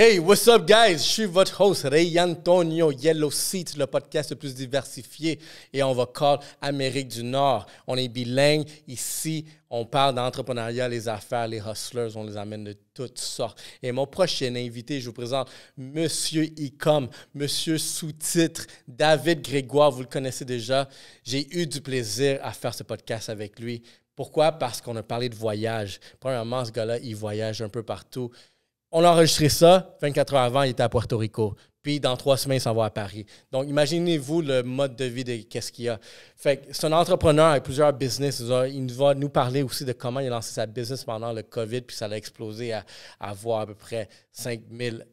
Hey, what's up, guys? Je suis votre host, Ray Antonio, Yellow Seat, le podcast le plus diversifié. Et on va call Amérique du Nord. On est bilingue. Ici, on parle d'entrepreneuriat, les affaires, les hustlers. On les amène de toutes sortes. Et mon prochain invité, je vous présente Monsieur Icom, Monsieur Sous-titre, David Grégoire. Vous le connaissez déjà. J'ai eu du plaisir à faire ce podcast avec lui. Pourquoi? Parce qu'on a parlé de voyage. Premièrement, ce gars-là, il voyage un peu partout. On a enregistré ça, 24 heures avant, il était à Puerto Rico. Puis, dans 3 semaines, il s'en va à Paris. Donc, imaginez-vous le mode de vie de qu'est-ce qu'il y a. Fait que c'est un entrepreneur avec plusieurs business. Il va nous parler aussi de comment il a lancé sa business pendant le COVID, puis ça a explosé à avoir à peu près 5000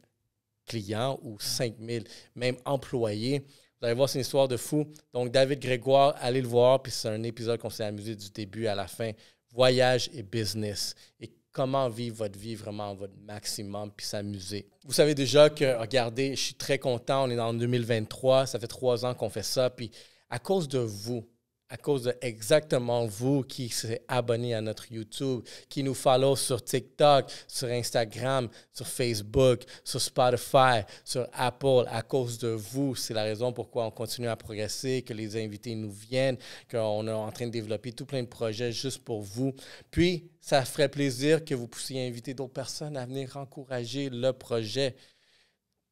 clients ou 5000 même employés. Vous allez voir, c'est une histoire de fou. Donc, David Grégoire, allez le voir, puis c'est un épisode qu'on s'est amusé du début à la fin. Voyage et business. Et comment vivre votre vie vraiment à votre maximum puis s'amuser. Vous savez déjà que, regardez, je suis très content, on est en 2023, ça fait 3 ans qu'on fait ça, puis à cause de vous, à cause de exactement vous qui s'est abonné à notre YouTube, qui nous follow sur TikTok, sur Instagram, sur Facebook, sur Spotify, sur Apple, à cause de vous, c'est la raison pourquoi on continue à progresser, que les invités nous viennent, qu'on est en train de développer tout plein de projets juste pour vous. Puis, ça ferait plaisir que vous puissiez inviter d'autres personnes à venir encourager le projet.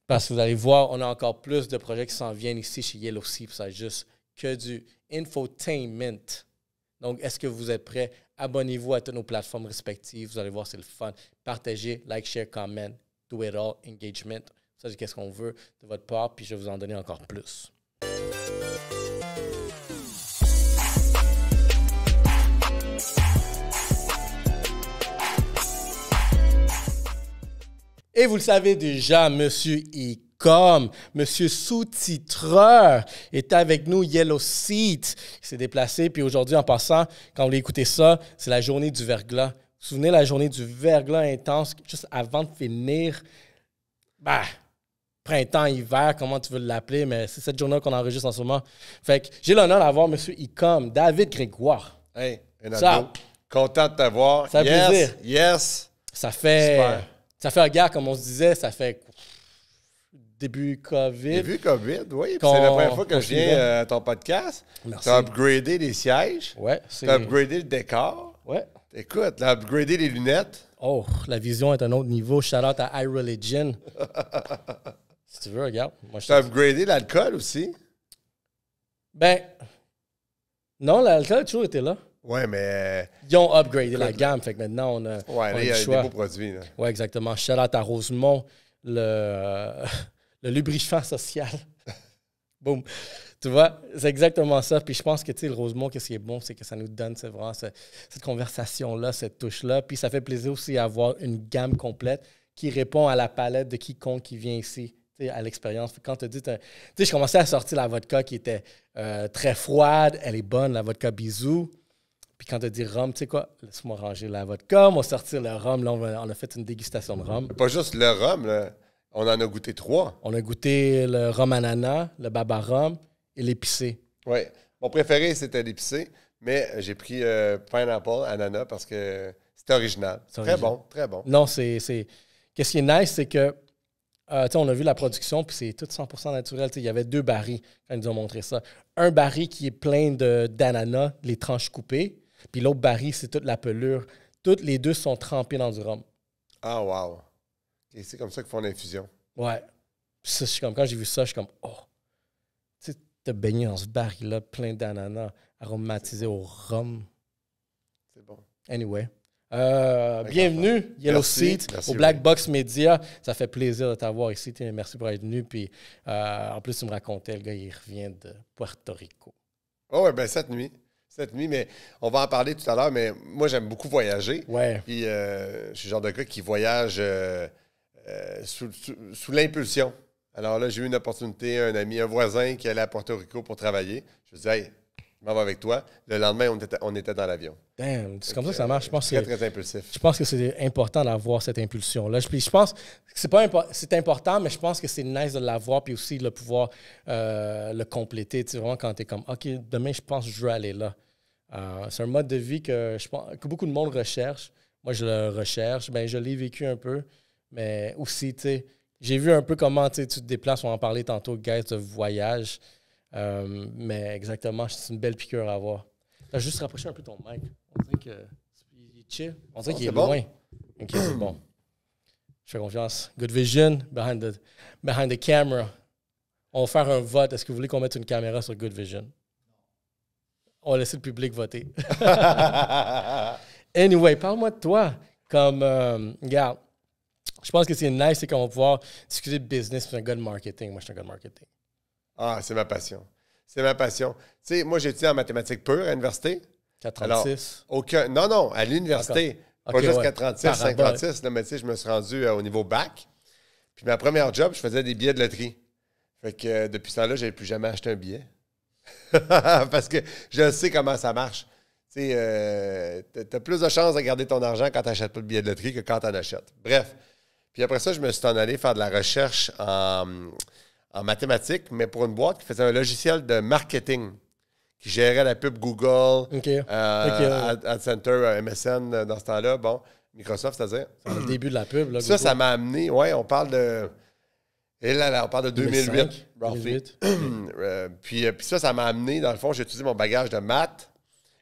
Parce que vous allez voir, on a encore plus de projets qui s'en viennent ici chez Yellow Seat, ça juste que du infotainment. Donc, est-ce que vous êtes prêts? Abonnez-vous à toutes nos plateformes respectives. Vous allez voir, c'est le fun. Partagez, like, share, comment, do it all, engagement. Ça, c'est qu'est-ce qu'on veut de votre part, puis je vais vous en donner encore plus. Et vous le savez déjà, Monsieur Icom, Monsieur Sous-titreur est avec nous, Yellow Seat. Il s'est déplacé, puis aujourd'hui, en passant, quand vous voulez écouter ça, c'est la journée du verglas. Vous vous souvenez, la journée du verglas intense, juste avant de finir, printemps, hiver, comment tu veux l'appeler, mais c'est cette journée qu'on enregistre en ce moment. Fait que j'ai l'honneur d'avoir Monsieur Icom, David Grégoire. Hey, Renato, content de t'avoir. Ça fait plaisir. Yes. Ça fait... Super. Ça fait, regarde, comme on se disait, ça fait début COVID. Début COVID, oui. C'est la première fois que je viens à ton podcast. Merci. Tu as upgradé les sièges. Ouais, Tu as upgradé le décor. Ouais. Écoute, tu as upgradé les lunettes. Oh, la vision est à un autre niveau. Shout out à iReligion. Si tu veux, regarde. Tu as upgradé l'alcool aussi. Ben, non, l'alcool a toujours été là. Ouais, mais... Ils ont upgradé la gamme, fait que maintenant, on a, ouais, on là, il y a des choix. beaux produits. Là. Ouais, exactement. Shout out à Rosemont, le lubrifiant social. Boum. Tu vois, c'est exactement ça. Puis je pense que, tu sais, le Rosemont, qu'est-ce qui est bon, c'est que ça nous donne, c'est vraiment cette conversation-là, cette touche-là. Puis ça fait plaisir aussi d'avoir une gamme complète qui répond à la palette de quiconque qui vient ici, tu sais, à l'expérience. Quand tu dis, tu sais, je commençais à sortir la vodka qui était très froide, elle est bonne, la vodka Bisou. Puis quand tu dis rhum, tu sais quoi, laisse-moi ranger la vodka, on va sortir le rhum. Là, on a fait une dégustation de rhum. Pas juste le rhum, là. On en a goûté 3. On a goûté le rhum ananas, le baba rhum et l'épicé. Oui. Mon préféré, c'était l'épicé, mais j'ai pris pineapple, ananas, parce que c'est original. Très bon, très bon. Non, c'est... Qu'est-ce qui est nice, c'est que, tu sais, on a vu la production, puis c'est tout 100% naturel. Tu sais, il y avait 2 barils quand ils nous ont montré ça. Un baril qui est plein d'ananas, les tranches coupées, puis l'autre baril, c'est toute la pelure. Toutes les 2 sont trempées dans du rhum. Ah, wow. Et c'est comme ça qu'ils font l'infusion. Ouais. Puis ça, je suis comme, quand j'ai vu ça, je suis comme, oh, tu sais, te baigner dans ce baril-là plein d'ananas aromatisés au rhum. C'est bon. Anyway. Bienvenue, Yellow Seat, au Black Box Media. Ça fait plaisir de t'avoir ici. Merci pour être venu. Puis, en plus, tu me racontais, le gars, il revient de Puerto Rico. Oh, ouais, ben cette nuit, mais on va en parler tout à l'heure, mais moi, j'aime beaucoup voyager. Ouais. Puis, je suis le genre de gars qui voyage sous l'impulsion. Alors là, j'ai eu une opportunité, un ami, un voisin qui allait à Puerto Rico pour travailler. Je me disais, hey, je m'en vais avec toi. Le lendemain, on était dans l'avion. Damn, c'est comme ça que ça marche. Je pense très, très impulsif. Je pense que c'est important d'avoir cette impulsion-là. Puis je pense que c'est important, mais je pense que c'est nice de l'avoir puis aussi de pouvoir le compléter. Tu sais, vraiment, quand tu es comme, OK, demain, je pense que je veux aller là. C'est un mode de vie que beaucoup de monde recherche. Moi, je le recherche. Ben, je l'ai vécu un peu. Mais aussi, tu sais, j'ai vu un peu comment tu te déplaces. On va en parler tantôt, guys, de voyage. Mais exactement, c'est une belle piqûre à avoir. Tu as juste rapproché un peu ton mic. On dirait qu'il est chill. On dirait qu'il est loin. OK, c'est bon. Je fais confiance. Good vision behind the camera. On va faire un vote. Est-ce que vous voulez qu'on mette une caméra sur Good Vision? On va laisser le public voter. Anyway, parle-moi de toi. Comme, regarde, je pense que c'est nice, c'est qu'on va pouvoir discuter de business. C'est un gars de marketing. Moi, je suis un gars de marketing. Ah, c'est ma passion. C'est ma passion. Tu sais, moi, j'ai étudié en mathématiques pures à l'université. 436? Alors, non, à l'université. Pas juste 436, 536. Là, mais tu sais, je me suis rendu au niveau bac. Puis ma première job, je faisais des billets de loterie. Fait que depuis ce temps-là, je n'avais plus jamais acheté un billet. Parce que je sais comment ça marche. Tu sais, tu as plus de chances de garder ton argent quand tu n'achètes pas de billets de loterie que quand tu en achètes. Bref. Puis après ça, je me suis en allé faire de la recherche en mathématiques, mais pour une boîte qui faisait un logiciel de marketing, qui gérait la pub Google, AdCenter, MSN dans ce temps-là. Bon, Microsoft, c'est-à-dire. C'est le début de la pub. Là, ça m'a amené, on parle de... Et là, on parle de 2008. 2008. Puis ça m'a amené, dans le fond, j'ai utilisé mon bagage de maths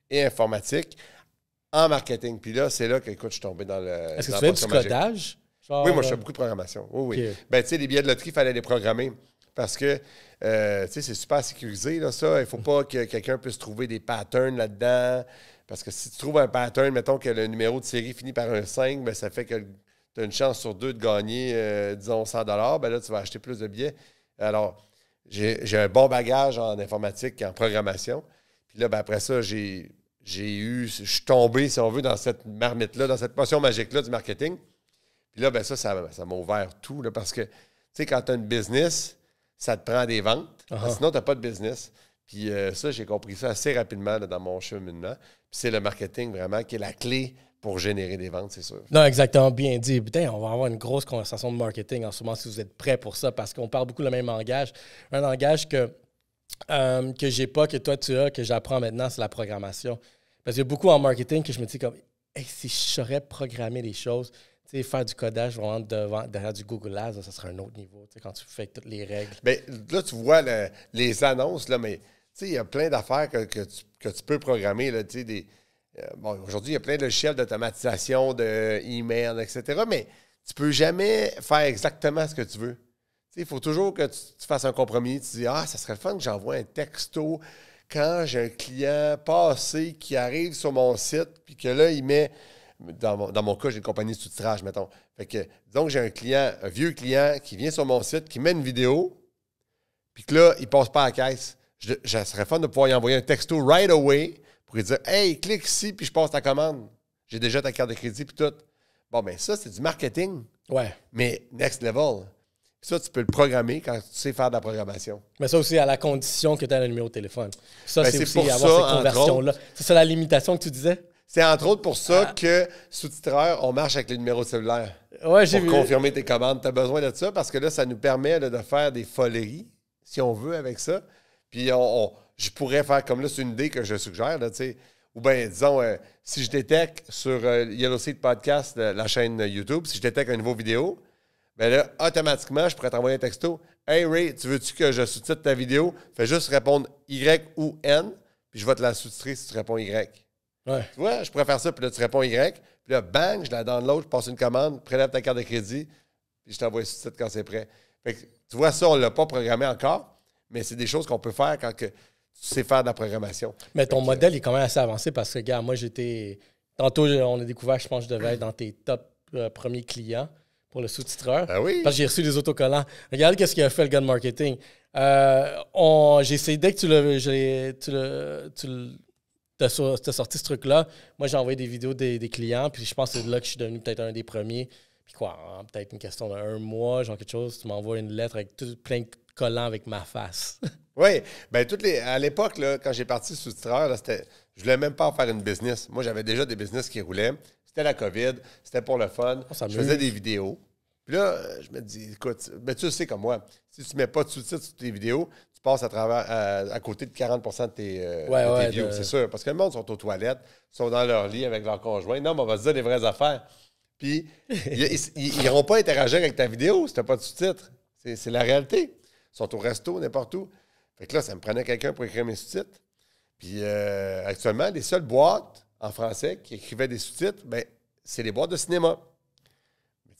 et informatique en marketing. Puis là, c'est là que, écoute, je suis tombé dans le... Est-ce que tu fais du codage? Oui, moi, je fais beaucoup de programmation. Oui, oui. Ben, tu sais, les billets de loterie, il fallait les programmer. Parce que, tu sais, c'est super sécurisé, là, ça. Il ne faut pas que quelqu'un puisse trouver des patterns là-dedans. Parce que si tu trouves un pattern, mettons que le numéro de série finit par un 5, bien, ça fait que tu as une chance sur 2 de gagner, disons, 100 $. Ben là, tu vas acheter plus de billets. Alors, j'ai un bon bagage en informatique et en programmation. Puis là, ben, après ça, je suis tombé, si on veut, dans cette marmite-là, dans cette potion magique-là du marketing. Puis là, ben ça m'a ouvert tout, là, parce que, tu sais, quand tu as une business, ça te prend des ventes. Sinon, tu n'as pas de business. Puis ça, j'ai compris ça assez rapidement là, dans mon cheminement. Puis c'est le marketing, vraiment, qui est la clé pour générer des ventes, c'est sûr. Non, exactement, bien dit. Putain, on va avoir une grosse conversation de marketing en ce moment si vous êtes prêts pour ça, parce qu'on parle beaucoup le même langage. Un langage que j'ai pas, que toi tu as, que j'apprends maintenant, c'est la programmation. Parce qu'il y a beaucoup en marketing que je me dis comme, hey, si je saurais programmer les choses, tu sais, faire du codage vraiment derrière du Google Ads, ça serait un autre niveau, tu sais, quand tu fais toutes les règles. Bien, là, tu vois les annonces, là, mais tu sais, il y a plein d'affaires que tu peux programmer, là, tu sais, bon, aujourd'hui, il y a plein de logiciels d'automatisation, d'email, etc., mais tu peux jamais faire exactement ce que tu veux. Il faut toujours que tu fasses un compromis. Tu dis, ça serait le fun que j'envoie un texto quand j'ai un client passé qui arrive sur mon site, puis que là, il met, dans mon cas, j'ai une compagnie de sous-titrage, mettons. Fait que, disons que j'ai un vieux client qui vient sur mon site, qui met une vidéo, puis que là, il passe pas à la caisse. Ça serait fun de pouvoir y envoyer un texto right away pour lui dire, hey, clique ici, puis je passe ta commande. J'ai déjà ta carte de crédit, puis tout. Bon, bien, ça, c'est du marketing. Ouais. Mais next level. Ça, tu peux le programmer quand tu sais faire de la programmation. Mais ça aussi, à la condition que tu aies le numéro de téléphone. Ça, c'est aussi pour avoir cette conversion-là. C'est ça la limitation que tu disais? C'est entre autres pour ça que, sous-titreur, on marche avec les numéros de cellulaire. Ouais, j'ai pour confirmer tes commandes. Tu as besoin de ça parce que là, ça nous permet là, de faire des foleries, si on veut, avec ça. Puis, je pourrais faire comme là, c'est une idée que je suggère, là, tu sais. Ou bien, disons, si je détecte sur Yellow Seed Podcast, la chaîne YouTube, si je détecte un nouveau vidéo, bien là, automatiquement, je pourrais t'envoyer un texto. Hey Ray, tu veux-tu que je sous-titre ta vidéo? Fais juste répondre Y ou N, puis je vais te la sous-titrer si tu réponds Y. Ouais. Tu vois, je pourrais faire ça, puis là, tu réponds Y, puis là, bang, je la download, je passe une commande, prélève ta carte de crédit, puis je t'envoie le sous-titre quand c'est prêt. Fait que, tu vois, ça, on ne l'a pas programmé encore, mais c'est des choses qu'on peut faire quand tu sais faire de la programmation. Mais ton modèle est quand même assez avancé parce que, regarde, moi, j'étais... Tantôt, on a découvert, je pense que je devais être dans tes top premiers clients pour le sous-titreur. Ah oui? Parce que j'ai reçu des autocollants. Regarde qu'est-ce qu'il a fait, le gars de marketing. J'ai essayé, dès que t'as sorti ce truc-là, moi, j'ai envoyé des vidéos des clients, puis je pense que c'est là que je suis devenu peut-être un des premiers. Puis quoi, peut-être une question d'un mois, genre quelque chose, tu m'envoies une lettre avec plein de collants avec ma face. Oui. Bien, à l'époque, là, quand j'ai parti sous-titreur, là, je voulais même pas en faire une business. Moi, j'avais déjà des business qui roulaient. C'était la COVID, c'était pour le fun. Je faisais des vidéos. Puis là, je me dis, écoute, ben, tu sais comme moi, si tu ne mets pas de sous-titres sur tes vidéos, tu passes à côté de 40 % de tes views, c'est sûr. Parce que le monde sont aux toilettes, sont dans leur lit avec leur conjoint. Non, mais on va se dire des vraies affaires. Puis, ils n'iront pas interagir avec ta vidéo si tu n'as pas de sous-titres. C'est la réalité. Ils sont au resto, n'importe où. Fait que là, ça me prenait quelqu'un pour écrire mes sous-titres. Puis, actuellement, les seules boîtes en français qui écrivaient des sous-titres, ben, c'est les boîtes de cinéma.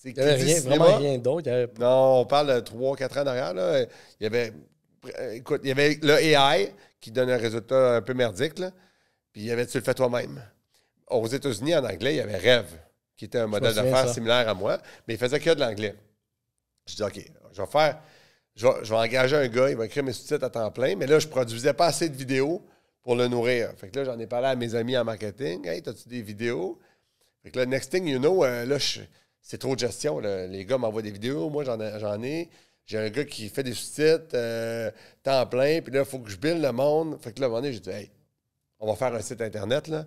Il n'y avait vraiment rien d'autre. Non, on parle de 3-4 ans derrière. Là. Il y avait le AI qui donne un résultat un peu merdique. Là. Puis il y avait Tu le fais toi-même. Aux États-Unis, en anglais, il y avait Rêve, qui était un modèle d'affaires similaire à moi, mais il faisait que de l'anglais. Je dis, OK, je vais engager un gars, il va écrire mes sous-titres à temps plein, mais là, je ne produisais pas assez de vidéos pour le nourrir. Fait que là, j'en ai parlé à mes amis en marketing. Hey, as-tu des vidéos? Fait que là, next thing you know, là, c'est trop de gestion. Là. Les gars m'envoient des vidéos, moi, j'en ai. J'ai un gars qui fait des sous-titres temps plein, puis là, il faut que je build le monde. Fait que là, à un moment donné, j'ai dit, hey, on va faire un site Internet, là.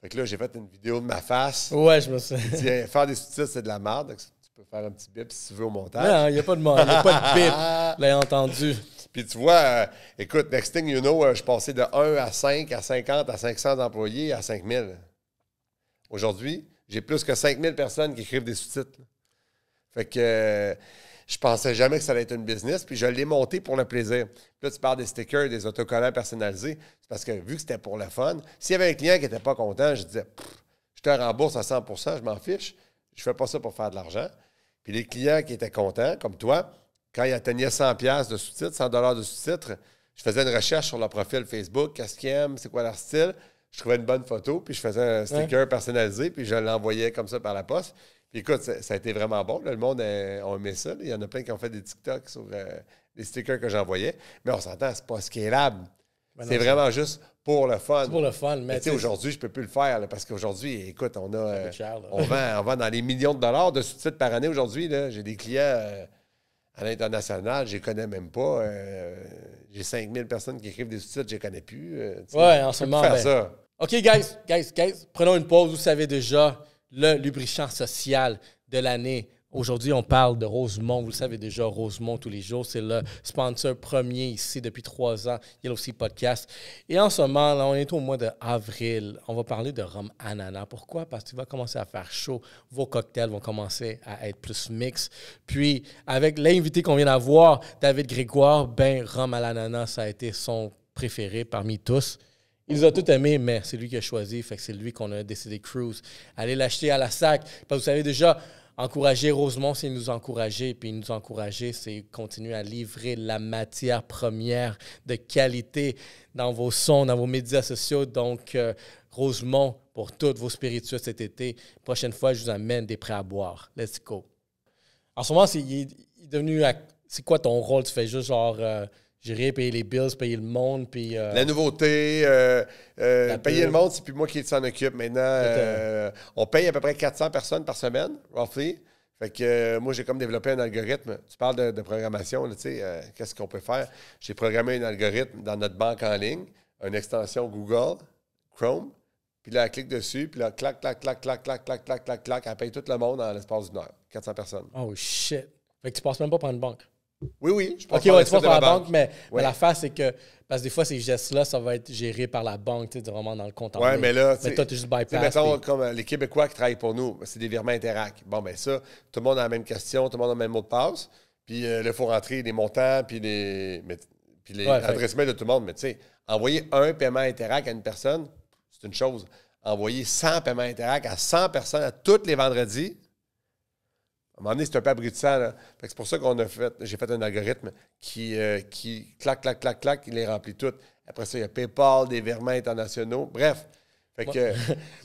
Fait que là, j'ai fait une vidéo de ma face. Ouais, je me suis dit, faire des sous-titres, c'est de la merde. Donc, tu peux faire un petit bip si tu veux au montage. Non, il n'y a pas de bip, l'ai entendu. Puis tu vois, écoute, next thing you know, je passais de 1 à 5, à 50, à 500 employés, à 5000. Aujourd'hui, j'ai plus que 5000 personnes qui écrivent des sous-titres. Fait que je pensais jamais que ça allait être une business, puis je l'ai monté pour le plaisir. Puis là, tu parles des stickers, des autocollants personnalisés. C'est parce que vu que c'était pour le fun, s'il y avait un client qui n'était pas content, je disais, je te rembourse à 100%, je m'en fiche. Je fais pas ça pour faire de l'argent. Puis les clients qui étaient contents, comme toi, quand ils atteignaient 100$ de sous-titres, 100$ de sous-titres, je faisais une recherche sur leur profil Facebook, qu'est-ce qu'ils aiment, c'est quoi leur style. Je trouvais une bonne photo, puis je faisais un sticker personnalisé, puis je l'envoyais comme ça par la poste. Puis écoute, ça a été vraiment bon. Là, le monde a aimé ça. Là. Il y en a plein qui ont fait des TikToks sur les stickers que j'envoyais. Mais on s'entend, c'est pas scalable. C'est vraiment juste pour le fun. C'est pour le fun. Mais tu sais, aujourd'hui, je peux plus le faire là, parce qu'aujourd'hui, écoute, on vend dans les millions de dollars de sous-titres par année aujourd'hui. J'ai des clients à l'international, je les connais même pas. J'ai 5000 personnes qui écrivent des sous-titres, je les connais plus. Ouais, en ce moment. Faire ça. OK, guys, prenons une pause. Vous savez déjà, le lubrifiant social de l'année. Aujourd'hui, on parle de Rosemont. Vous le savez déjà, Rosemont tous les jours. C'est le sponsor premier ici depuis 3 ans. Il y a aussi podcast. Et en ce moment, là, on est au mois d'avril. On va parler de rhum ananas. Pourquoi? Parce qu'il va commencer à faire chaud. Vos cocktails vont commencer à être plus mix. Puis, avec l'invité qu'on vient d'avoir, David Grégoire, rhum à l'ananas, ça a été son préféré parmi tous. Il nous a tout aimé, mais c'est lui qui a choisi. Fait que c'est lui qu'on a décidé cruise. Allez l'acheter à la SAC. Parce que vous savez déjà, encourager Rosemont, c'est nous encourager. Puis nous encourager, c'est continuer à livrer la matière première de qualité dans vos sons, dans vos médias sociaux. Donc, Rosemont, pour toutes vos spiritueux cet été. Prochaine fois, je vous amène des prêts à boire. Let's go. En ce moment, il est devenu... C'est quoi ton rôle? Tu fais juste genre... gérer, payer les bills, payer le monde, puis... La nouveauté, payer le monde, c'est plus moi qui s'en occupe. Maintenant, on paye à peu près 400 personnes par semaine, roughly. Fait que moi, j'ai comme développé un algorithme. Tu parles de programmation, tu sais, qu'est-ce qu'on peut faire? J'ai programmé un algorithme dans notre banque en ligne, une extension Google, Chrome, puis là, elle clique dessus, puis là, clac, clac, clac, clac, clac, clac, clac, clac, clac, elle paye tout le monde en l'espace d'une heure. 400 personnes. Oh, shit. Fait que tu passes même pas par une banque. Oui, je pense tu passes par la banque, mais l'affaire, c'est que, parce que des fois, ces gestes-là, ça va être géré par la banque, tu sais, vraiment dans le compte en ligne. Oui, mais là, toi, tu juste bypass. Mettons, comme les Québécois qui travaillent pour nous, c'est des virements Interac. Bon, ben ça, tout le monde a la même question, tout le monde a le même mot de passe, puis là, il faut rentrer les montants, puis les adresses mail de tout le monde. Mais tu sais, envoyer un paiement Interac à une personne, c'est une chose. Envoyer 100 paiements Interac à 100 personnes à tous les vendredis, à un moment donné, c'est un peu abrutissant. Là. Fait que c'est pour ça j'ai fait un algorithme qui clac, clac, clac, clac, il les remplit toutes. Après ça, il y a PayPal, des virements internationaux. Bref. Fait que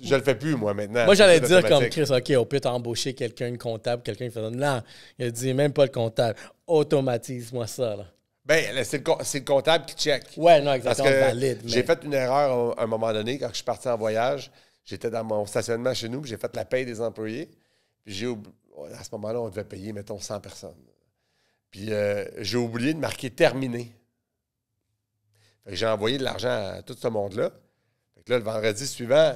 je le fais plus, moi, maintenant. Moi, j'allais dire comme Chris, OK, on peut t'embaucher quelqu'un, de comptable, quelqu'un qui fait non, il a dit même pas le comptable. Automatise-moi ça, là. Ben, c'est le comptable qui check. Ouais, non, exactement, parce que valide. Mais... J'ai fait une erreur à un moment donné, quand je suis parti en voyage. J'étais dans mon stationnement chez nous, puis j'ai fait la paye des employés. Puis à ce moment-là, on devait payer, mettons, 100 personnes. Puis j'ai oublié de marquer « terminé ». Fait que j'ai envoyé de l'argent à tout ce monde-là. Fait que là, le vendredi suivant,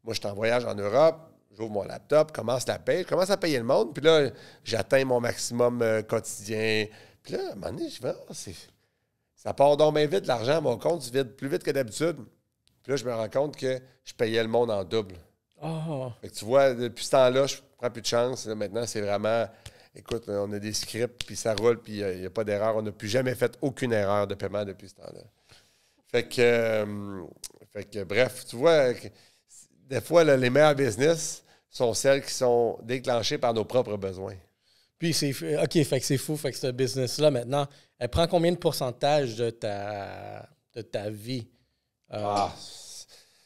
moi, je suis en voyage en Europe, j'ouvre mon laptop, commence la paye, je commence à payer le monde, puis là, j'atteins mon maximum quotidien. Puis là, à un moment donné, je fais ça part donc bien vite, l'argent à mon compte se vide plus vite que d'habitude. Puis là, je me rends compte que je payais le monde en double. Oh. Fait que tu vois, depuis ce temps-là, je prends plus de chance. Là, maintenant, c'est vraiment... Écoute, on a des scripts, puis ça roule, puis il n'y a pas d'erreur. On n'a plus jamais fait aucune erreur de paiement depuis ce temps-là. Fait que bref, tu vois, des fois, là, les meilleurs business sont celles qui sont déclenchées par nos propres besoins. Puis c'est... OK, fait que c'est fou. Fait que ce business-là, maintenant, elle prend combien de pourcentage de ta vie?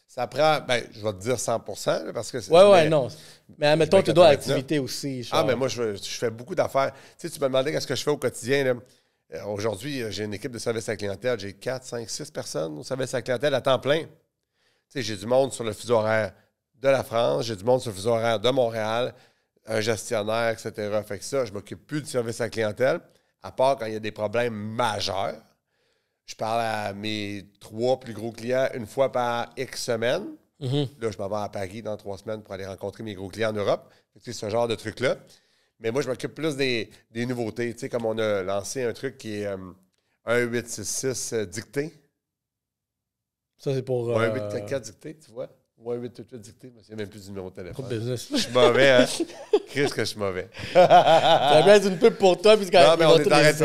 Ça prend, je vais te dire 100%, là, parce que... Non. Mais admettons, tu dois l'activité aussi. Genre. Mais moi, je fais beaucoup d'affaires. Tu sais, tu me demandais qu'est-ce que je fais au quotidien, là. Aujourd'hui, j'ai une équipe de service à la clientèle. J'ai 4, 5, 6 personnes au service à la clientèle à temps plein. Tu sais, j'ai du monde sur le fuseau horaire de la France, j'ai du monde sur le fuseau horaire de Montréal, un gestionnaire, etc. Fait que ça, je m'occupe plus du service à la clientèle, à part quand il y a des problèmes majeurs. Je parle à mes 3 plus gros clients une fois par X semaines. Là, je m'en vais à Paris dans 3 semaines pour aller rencontrer mes gros clients en Europe. C'est ce genre de truc-là. Mais moi, je m'occupe plus des nouveautés. Tu sais, comme on a lancé un truc qui est 1866 dicté. Ça, c'est pour... 1844 dicté, tu vois? Ou 1888 dicté. Je ne me souviens même plus du numéro de téléphone. Pas de business. Je suis mauvais, hein? Qu'est-ce que je suis mauvais? Ça va être une pub pour toi. Puis Non, mais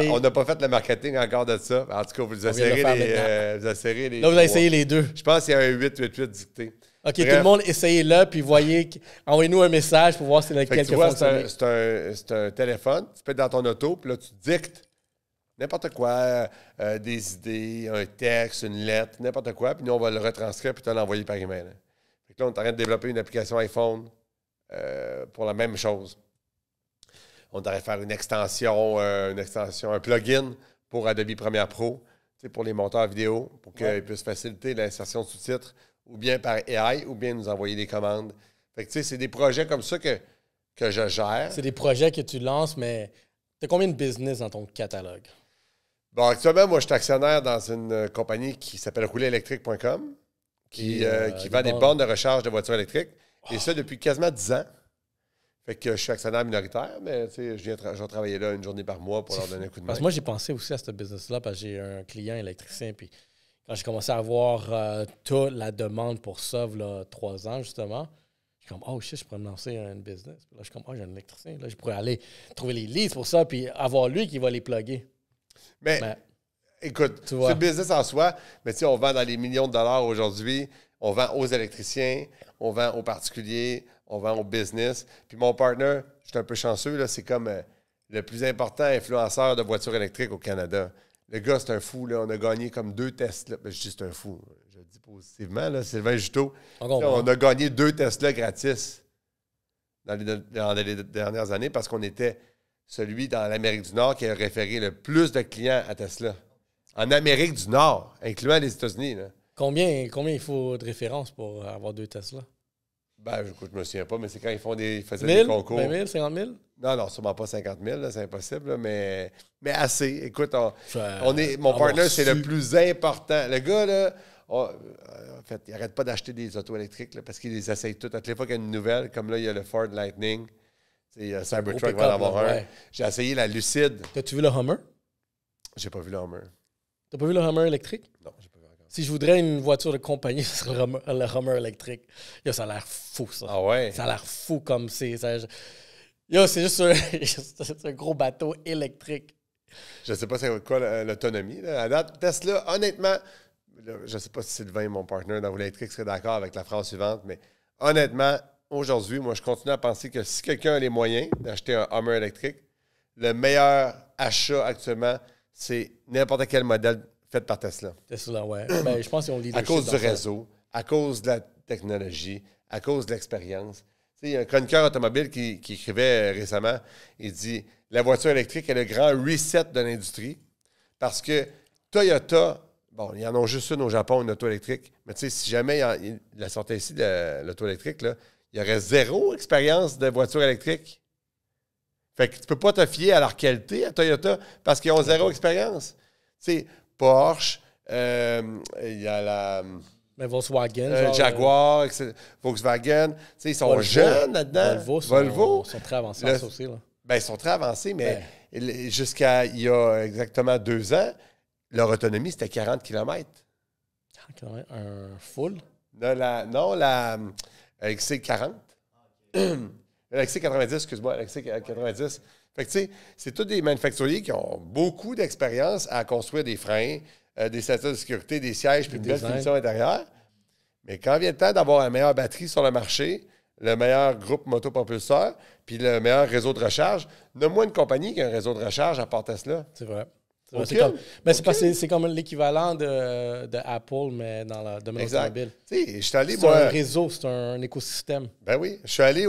on n'a pas fait le marketing encore de ça. En tout cas, vous essayerez les... Là, vous avez essayé les deux. Je pense qu'il y a un 888 dicté. OK, bref. Tout le monde, essayez-le, puis envoyez-nous un message pour voir c'est lequel qui a fonctionné. C'est un téléphone, tu peux être dans ton auto, puis là, tu dictes n'importe quoi, des idées, un texte, une lettre, n'importe quoi, puis nous, on va le retranscrire, puis tu vas l'envoyer par email. Fait que là, on est en train de développer une application iPhone pour la même chose. On devrait faire une extension, un plugin pour Adobe Premiere Pro, pour les monteurs vidéo, pour qu'ils puissent faciliter l'insertion de sous-titres, ou bien par AI, ou bien nous envoyer des commandes. Fait que, tu sais, c'est des projets comme ça que je gère. C'est des projets que tu lances, mais tu as combien de business dans ton catalogue? Bon, actuellement, moi, je suis actionnaire dans une compagnie qui s'appelle roulerélectrique.com, qui vend des bornes de recharge de voitures électriques. Et ça, depuis quasiment 10 ans. Fait que je suis actionnaire minoritaire, mais tu sais, je viens travailler là une journée par mois pour leur donner un coup de main. Parce que moi, j'ai pensé aussi à ce business-là parce que j'ai un client électricien, puis quand j'ai commencé à avoir toute la demande pour ça, là, 3 ans, justement, je suis comme, oh shit, je pourrais me lancer une business. Puis là, je suis comme, oh, j'ai un électricien. Là, je pourrais aller trouver les leads pour ça, puis avoir lui qui va les plugger. Mais écoute, c'est un business en soi, mais tu sais, on vend dans les millions de dollars aujourd'hui. On vend aux électriciens, on vend aux particuliers, on vend aux business. Puis mon partner, je suis un peu chanceux, là, c'est comme le plus important influenceur de voitures électriques au Canada. Le gars, c'est un fou. Là. On a gagné comme 2 Tesla. Ben, je dis c'est un fou. Je le dis positivement. Là, Sylvain Juteau. On a gagné 2 Tesla gratis dans les dernières années parce qu'on était celui dans l'Amérique du Nord qui a référé le plus de clients à Tesla. En Amérique du Nord, incluant les États-Unis. Là. Combien il faut de références pour avoir 2 Tesla? Ben, écoute, je me souviens pas, mais c'est quand ils faisaient 1000, des concours. 20 000, 50 000? Non, sûrement pas 50 000, là, c'est impossible, là, mais assez. Écoute, mon partner, c'est le plus important. Le gars, là, en fait, il n'arrête pas d'acheter des autos électriques là, parce qu'il les essaye toutes. À toutes les fois qu'il y a une nouvelle, comme là, il y a le Ford Lightning, Cybertruck va en avoir un. Ouais. J'ai essayé la Lucide. T'as-tu vu le Hummer? J'ai pas vu le Hummer. T'as pas vu le Hummer électrique? Non, j'ai pas vu encore. Si je voudrais une voiture de compagnie, ce serait le Hummer électrique. Yo, ça a l'air fou, ça. Ah ouais? Ça a l'air fou comme c'est. Yo, c'est juste un gros bateau électrique. Je sais pas c'est quoi l'autonomie. Là. À date, Tesla, honnêtement, là, je sais pas si Sylvain, mon partner dans l'électrique, serait d'accord avec la phrase suivante, mais honnêtement, aujourd'hui, moi, je continue à penser que si quelqu'un a les moyens d'acheter un Hummer électrique, le meilleur achat actuellement, c'est n'importe quel modèle fait par Tesla. Tesla, ouais. Ben, je pense qu'ils ont leadership. À cause du réseau, à cause de la technologie, à cause de l'expérience. Il y a un chroniqueur automobile qui écrivait récemment, il dit « La voiture électrique est le grand reset de l'industrie parce que Toyota, bon, ils en ont juste une au Japon, une auto électrique, mais tu sais, si jamais il la sortait ici, l'auto électrique, là, il y aurait 0 expérience de voiture électrique. Fait que tu peux pas te fier à leur qualité, à Toyota, parce qu'ils ont 0 expérience. Tu sais, Porsche, il y a la... Mais Volkswagen. Jaguar, Volkswagen. Ils sont jeunes là-dedans. Volvo. Ils sont très avancés là, aussi. Là. Ben, ils sont très avancés, mais jusqu'à il y a exactement 2 ans, leur autonomie, c'était 40 km. 40 km? Un full? Non, la XC40. Lexi 90, excuse-moi, Lexi 90. Fait que, tu sais, c'est tous des manufacturiers qui ont beaucoup d'expérience à construire des freins, des ceintures de sécurité, des sièges, puis une belle finition intérieure. Mais quand vient le temps d'avoir la meilleure batterie sur le marché, le meilleur groupe motopropulseur, puis le meilleur réseau de recharge, nomme-moi une compagnie qui a un réseau de recharge à part Tesla. C'est vrai. C'est comme l'équivalent de Apple, mais dans le domaine automobile. Je suis allé, c'est un réseau, c'est un écosystème. Ben oui. Je suis allé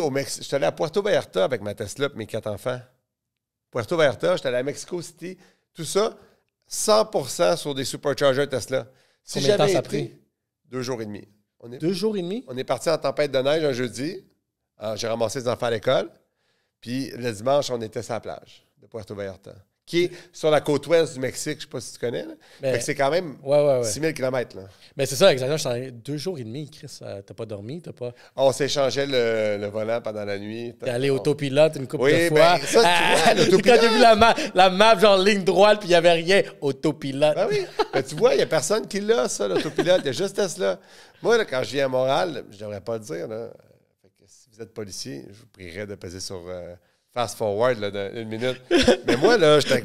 à Puerto Vallarta avec ma Tesla et mes 4 enfants. Puerto Vallarta, j'étais allé à Mexico City. Tout ça, 100% sur des superchargers Tesla. Combien de temps ça a pris? 2 jours et demi. 2 jours et demi? On est parti en tempête de neige un jeudi. Alors, j'ai ramassé les enfants à l'école. Puis le dimanche, on était sur la plage de Puerto Vallarta, qui est sur la côte ouest du Mexique. Je ne sais pas si tu connais. Fait que c'est quand même 6000 km. Là. Mais c'est ça, exactement. 2 jours et demi, Chris. T'as pas dormi? On s'échangeait le volant pendant la nuit. T'es allé autopilote une couple de fois. Ça, quand j'ai vu la map, genre ligne droite, puis il n'y avait rien, autopilote. Ben oui. Ben, tu vois, il n'y a personne qui l'a, ça, l'autopilote. Il y a juste Tesla. Moi, là, quand je viens à Montréal, je ne devrais pas le dire. Là. Fait que si vous êtes policier, je vous prierais de peser sur... fast forward là, d'une minute. Mais moi, là, j'étais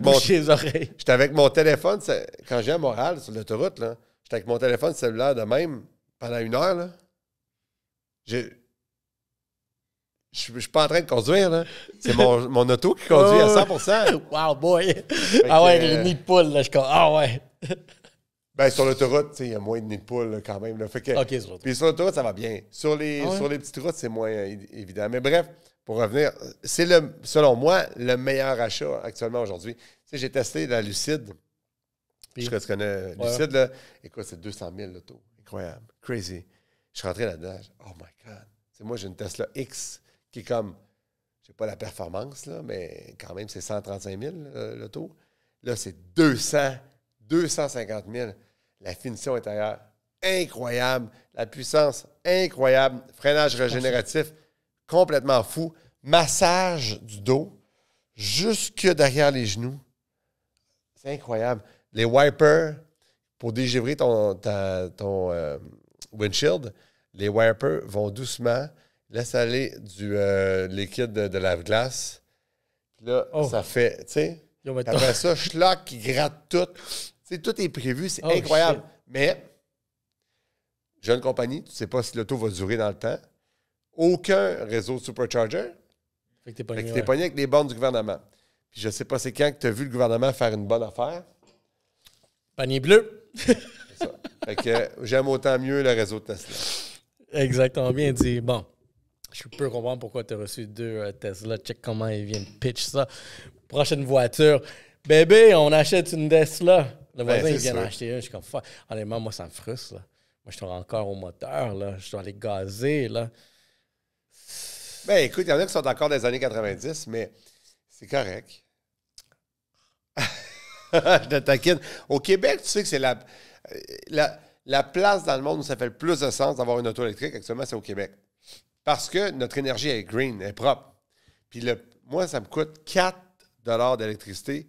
avec mon téléphone. Quand je viens à Montréal, sur l'autoroute, là, j'étais avec mon téléphone cellulaire de même pendant 1 heure. Là. Je suis pas en train de conduire. Là. C'est mon auto qui conduit à 100%. Wow, boy! Les nids de poule, là, je ouais! Ben, sur l'autoroute, il y a moins de nids de poule là, quand même. Là. Fait que, puis sur l'autoroute, ça va bien. Sur les petites routes, c'est moins évident. Mais bref, pour revenir, c'est selon moi le meilleur achat actuellement aujourd'hui. Tu sais, j'ai testé la Lucide. Je sais que tu connais Lucide, là. Écoute, c'est 200 000 l'auto. Incroyable. Crazy. Je suis rentré là-dedans. Oh my God. T'sais, moi, j'ai une Tesla X qui est comme, je sais pas la performance, là, mais quand même, c'est 135 000 l'auto. Là, c'est 250 000. La finition intérieure, incroyable. La puissance, incroyable. Freinage régénératif, complètement fou. Massage du dos jusque derrière les genoux. C'est incroyable. Les wipers, pour dégivrer ton windshield, les wipers vont doucement. Laisse aller du liquide de lave-glace. Puis là, ça fait, tu sais, après ça, schlock qui gratte tout. Tu sais, tout est prévu, c'est incroyable. Shit. Mais, jeune compagnie, tu ne sais pas si l'auto va durer dans le temps. Aucun réseau de supercharger. Fait que t'es pogné avec les bornes du gouvernement. Puis je ne sais pas c'est quand que tu as vu le gouvernement faire une bonne affaire. Panier bleu. C'est ça. Fait que j'aime autant mieux le réseau de Tesla. Exactement bien dit. Bon, je peux comprendre pourquoi tu as reçu 2 Tesla. Check comment ils viennent pitch ça. Prochaine voiture. Bébé, on achète une Tesla. Le voisin, il vient d'acheter une. Je suis comme, honnêtement, moi, ça me frustre. Là. Moi, je suis encore au moteur. Là. Je dois aller gazer. Là. Ben, écoute, il y en a qui sont encore des années 90, mais c'est correct. Je te taquine. Au Québec, tu sais que c'est la place dans le monde où ça fait le plus de sens d'avoir une auto électrique, actuellement, c'est au Québec. Parce que notre énergie est green, est propre. Puis moi, ça me coûte 4 $ d'électricité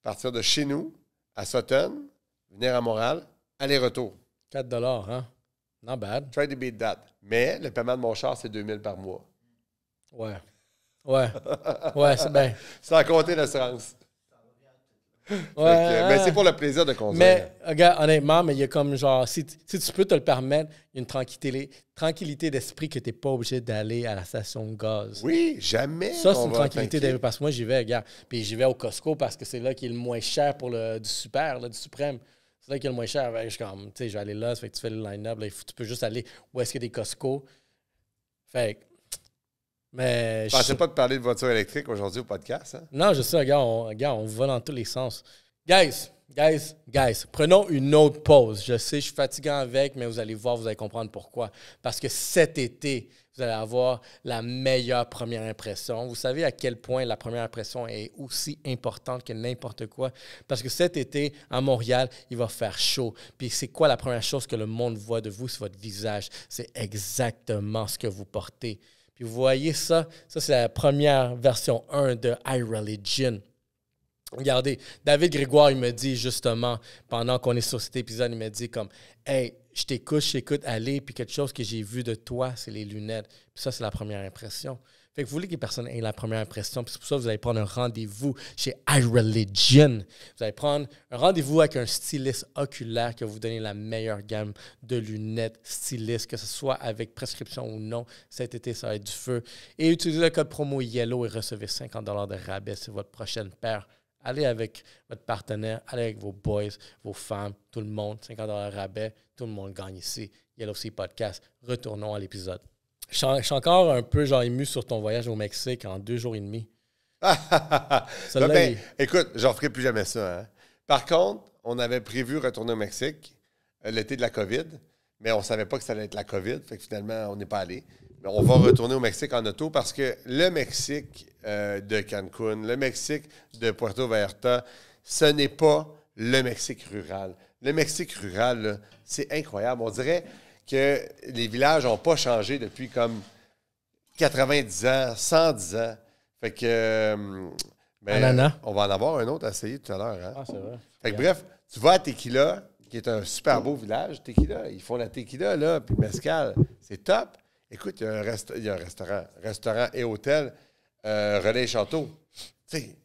à partir de chez nous, à Sutton, venir à Montréal, aller-retour. 4 $, hein? Not bad. Try to beat that. Mais le paiement de mon char, c'est 2 000 par mois. Ouais, c'est bien. Sans compter l'assurance. Mais c'est pour le plaisir de conduire. Mais, regarde, honnêtement, mais il y a comme genre, si tu peux te le permettre, il y a une tranquillité d'esprit que tu n'es pas obligé d'aller à la station de gaz. Oui, jamais. Ça, c'est une tranquillité d'esprit. Parce que moi, j'y vais, regarde. Puis j'y vais au Costco parce que c'est là qui est le moins cher pour du super, là, du suprême. C'est là qui est le moins cher. Je suis comme, tu sais, je vais aller là, ça fait que tu fais le line-up. Là, tu peux juste aller où est-ce qu'il y a des Costco. Fait que, mais je ne pensais pas de parler de voiture électrique aujourd'hui au podcast. Hein? Non, je sais, regarde, on va dans tous les sens. Guys, prenons une autre pause. Je sais, je suis fatigant avec, mais vous allez voir, vous allez comprendre pourquoi. Parce que cet été, vous allez avoir la meilleure première impression. Vous savez à quel point la première impression est aussi importante que n'importe quoi. Parce que cet été, à Montréal, il va faire chaud. Puis c'est quoi la première chose que le monde voit de vous? C'est votre visage. C'est exactement ce que vous portez. Puis vous voyez ça c'est la première version 1 de iReligion. Regardez, David Grégoire, il me dit justement, pendant qu'on est sur cet épisode, il me dit comme « Hey, je t'écoute, allez, puis quelque chose que j'ai vu de toi, c'est les lunettes. » Puis ça, c'est la première impression. Fait que vous voulez que les personnes aient la première impression, puis c'est pour ça que vous allez prendre un rendez-vous chez iReligion. Vous allez prendre un rendez-vous avec un styliste oculaire qui va vous donner la meilleure gamme de lunettes stylistes, que ce soit avec prescription ou non. Cet été, ça va être du feu. Et utilisez le code promo YELLOW et recevez 50 $ de rabais sur votre prochaine paire. Allez avec votre partenaire, allez avec vos boys, vos femmes, tout le monde. 50 $ de rabais, tout le monde gagne ici. Yellow Sea Podcast. Retournons à l'épisode. Je suis encore un peu ému sur ton voyage au Mexique en 2 jours et demi. Écoute, j'en ferai plus jamais ça. Hein. Par contre, on avait prévu retourner au Mexique l'été de la COVID, mais on ne savait pas que ça allait être la COVID. Fait que finalement, on n'est pas allé. Mais on va retourner au Mexique en auto parce que le Mexique de Cancun, le Mexique de Puerto Vallarta, ce n'est pas le Mexique rural. Le Mexique rural, là, c'est incroyable. On dirait que les villages n'ont pas changé depuis comme 90 ans, 110 ans. Fait que... on va en avoir un autre à essayer tout à l'heure. Hein? Ah, c'est vrai. Fait que bref, tu vas à Tequila, qui est un super beau village. Tequila, ils font la tequila, là, puis mezcal. C'est top. Écoute, il y a un restaurant et hôtel, Relais Château. Tu sais,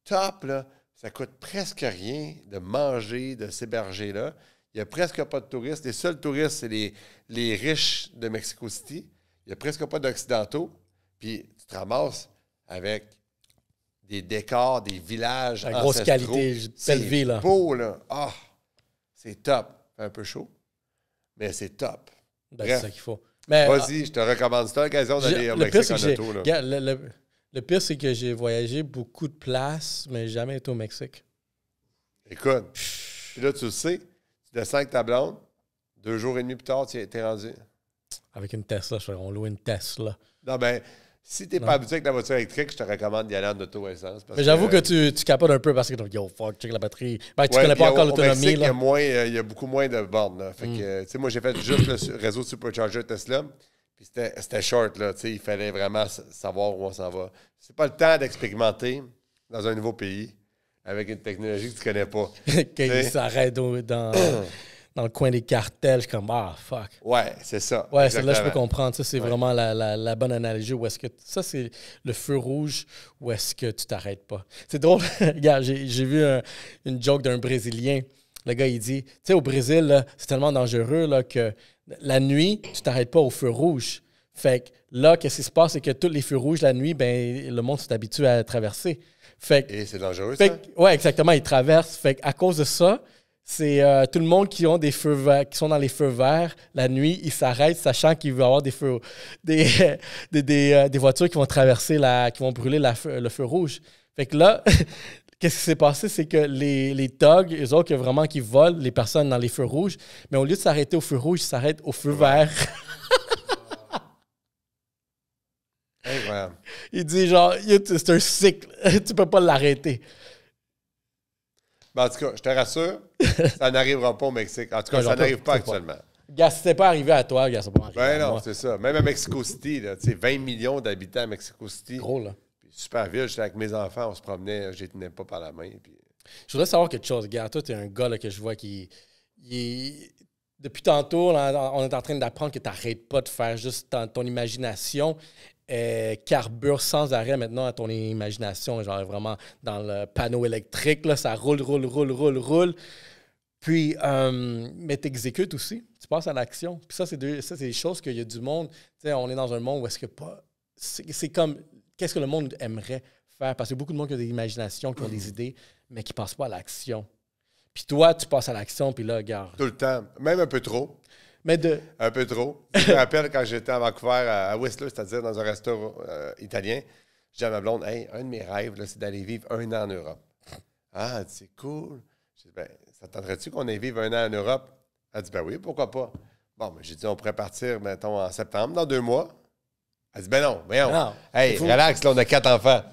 top, là. Ça coûte presque rien de manger, de s'héberger là. Il n'y a presque pas de touristes. Les seuls touristes, c'est les riches de Mexico City. Il n'y a presque pas d'Occidentaux. Puis tu te ramasses avec des décors, des villages la grosse qualité, belle vie, là. C'est beau, là. Ah, c'est top. Fait un peu chaud, mais c'est top. Ben, c'est ça qu'il faut. Mais, vas-y, je te recommande. C'est l'occasion d'aller au Mexique en auto. Là. Le pire, c'est que j'ai voyagé beaucoup de places, mais jamais été au Mexique. Écoute, puis là, tu le sais, tu descends avec ta blonde, 2 jours et demi plus tard, tu es rendu. Avec une Tesla, on loue une Tesla. Non, ben, si tu n'es pas habitué avec la voiture électrique, je te recommande d'y aller en auto-essence. Mais j'avoue que tu capotes un peu parce que yo, fuck, check la batterie. Ben, tu connais pas encore l'autonomie. Il y a beaucoup moins de bornes. Là. Fait que, tu sais, moi, j'ai fait juste le réseau Supercharger Tesla. Puis c'était short, là. Tu sais, il fallait vraiment savoir où on s'en va. C'est pas le temps d'expérimenter dans un nouveau pays avec une technologie que tu connais pas. Qu'ils s'arrêtent dans le coin des cartels, je suis comme, fuck. Ouais, c'est ça. Ouais, celle-là, je peux comprendre. Ça, c'est vraiment la bonne analogie. Où est-ce que ça, c'est le feu rouge où est-ce que tu t'arrêtes pas. C'est drôle. Regarde, j'ai vu une joke d'un Brésilien. Le gars, il dit, tu sais, au Brésil, là, c'est tellement dangereux là, que la nuit, tu t'arrêtes pas au feu rouge. Fait que là, qu'est-ce qui se passe, c'est que tous les feux rouges, la nuit, ben le monde s'est habitué à traverser. Fait que, et c'est dangereux, ça? Ouais, exactement, ils traversent. Fait qu'à cause de ça, c'est tout le monde qui ont des feux verts, qui sont dans les feux verts, la nuit, ils s'arrêtent, sachant qu'il va y avoir des voitures qui vont traverser, qui vont brûler le feu rouge. Fait que là, qu'est-ce qui s'est passé, c'est que les thugs, eux autres, vraiment qui volent les personnes dans les feux rouges, mais au lieu de s'arrêter au feu rouge, ils s'arrêtent au feu vert. Incroyable. Il dit genre, c'est un cycle, tu peux pas l'arrêter. Ben, en tout cas, je te rassure, ça n'arrivera pas au Mexique. En tout cas, ça n'arrive pas actuellement. Gars, si c'était pas arrivé à toi, gars, ça peut arriver à moi. Ben non, c'est ça. Même à Mexico City, là, 20 millions d'habitants à Mexico City. Gros, là. Super ville, j'étais avec mes enfants, on se promenait, je les tenais pas par la main. Puis... Je voudrais savoir quelque chose, gars. Toi, tu es un gars là, que je vois qui... Depuis tantôt, on est en train d'apprendre que tu n'arrêtes pas de faire juste ton imagination. Carbure sans arrêt maintenant à ton imagination, genre vraiment dans le panneau électrique, là, ça roule. Puis, mais tu exécutes aussi, tu passes à l'action. Puis ça, c'est des choses qu'il y a du monde. Tu sais, on est dans un monde où est-ce que pas. C'est comme, qu'est-ce que le monde aimerait faire? Parce qu'il y a beaucoup de monde qui a des imaginations, qui ont des idées, mais qui ne passent pas à l'action. Puis toi, tu passes à l'action, puis là, regarde. Tout le temps, même un peu trop. Un peu trop. Je me rappelle quand j'étais à Vancouver, à Whistler, c'est-à-dire dans un restaurant italien, je dis à ma blonde, hey, un de mes rêves, là, c'est d'aller vivre 1 an en Europe. Ah, elle dit, c'est cool. Je dis, ben, ça tenterait-tu qu'on aille vivre 1 an en Europe? Elle dit, ben oui, pourquoi pas? Bon, ben, j'ai dit, on pourrait partir, mettons, en septembre, dans 2 mois. Elle dit, ben non, voyons. Non, hey, relax, là, on a 4 enfants.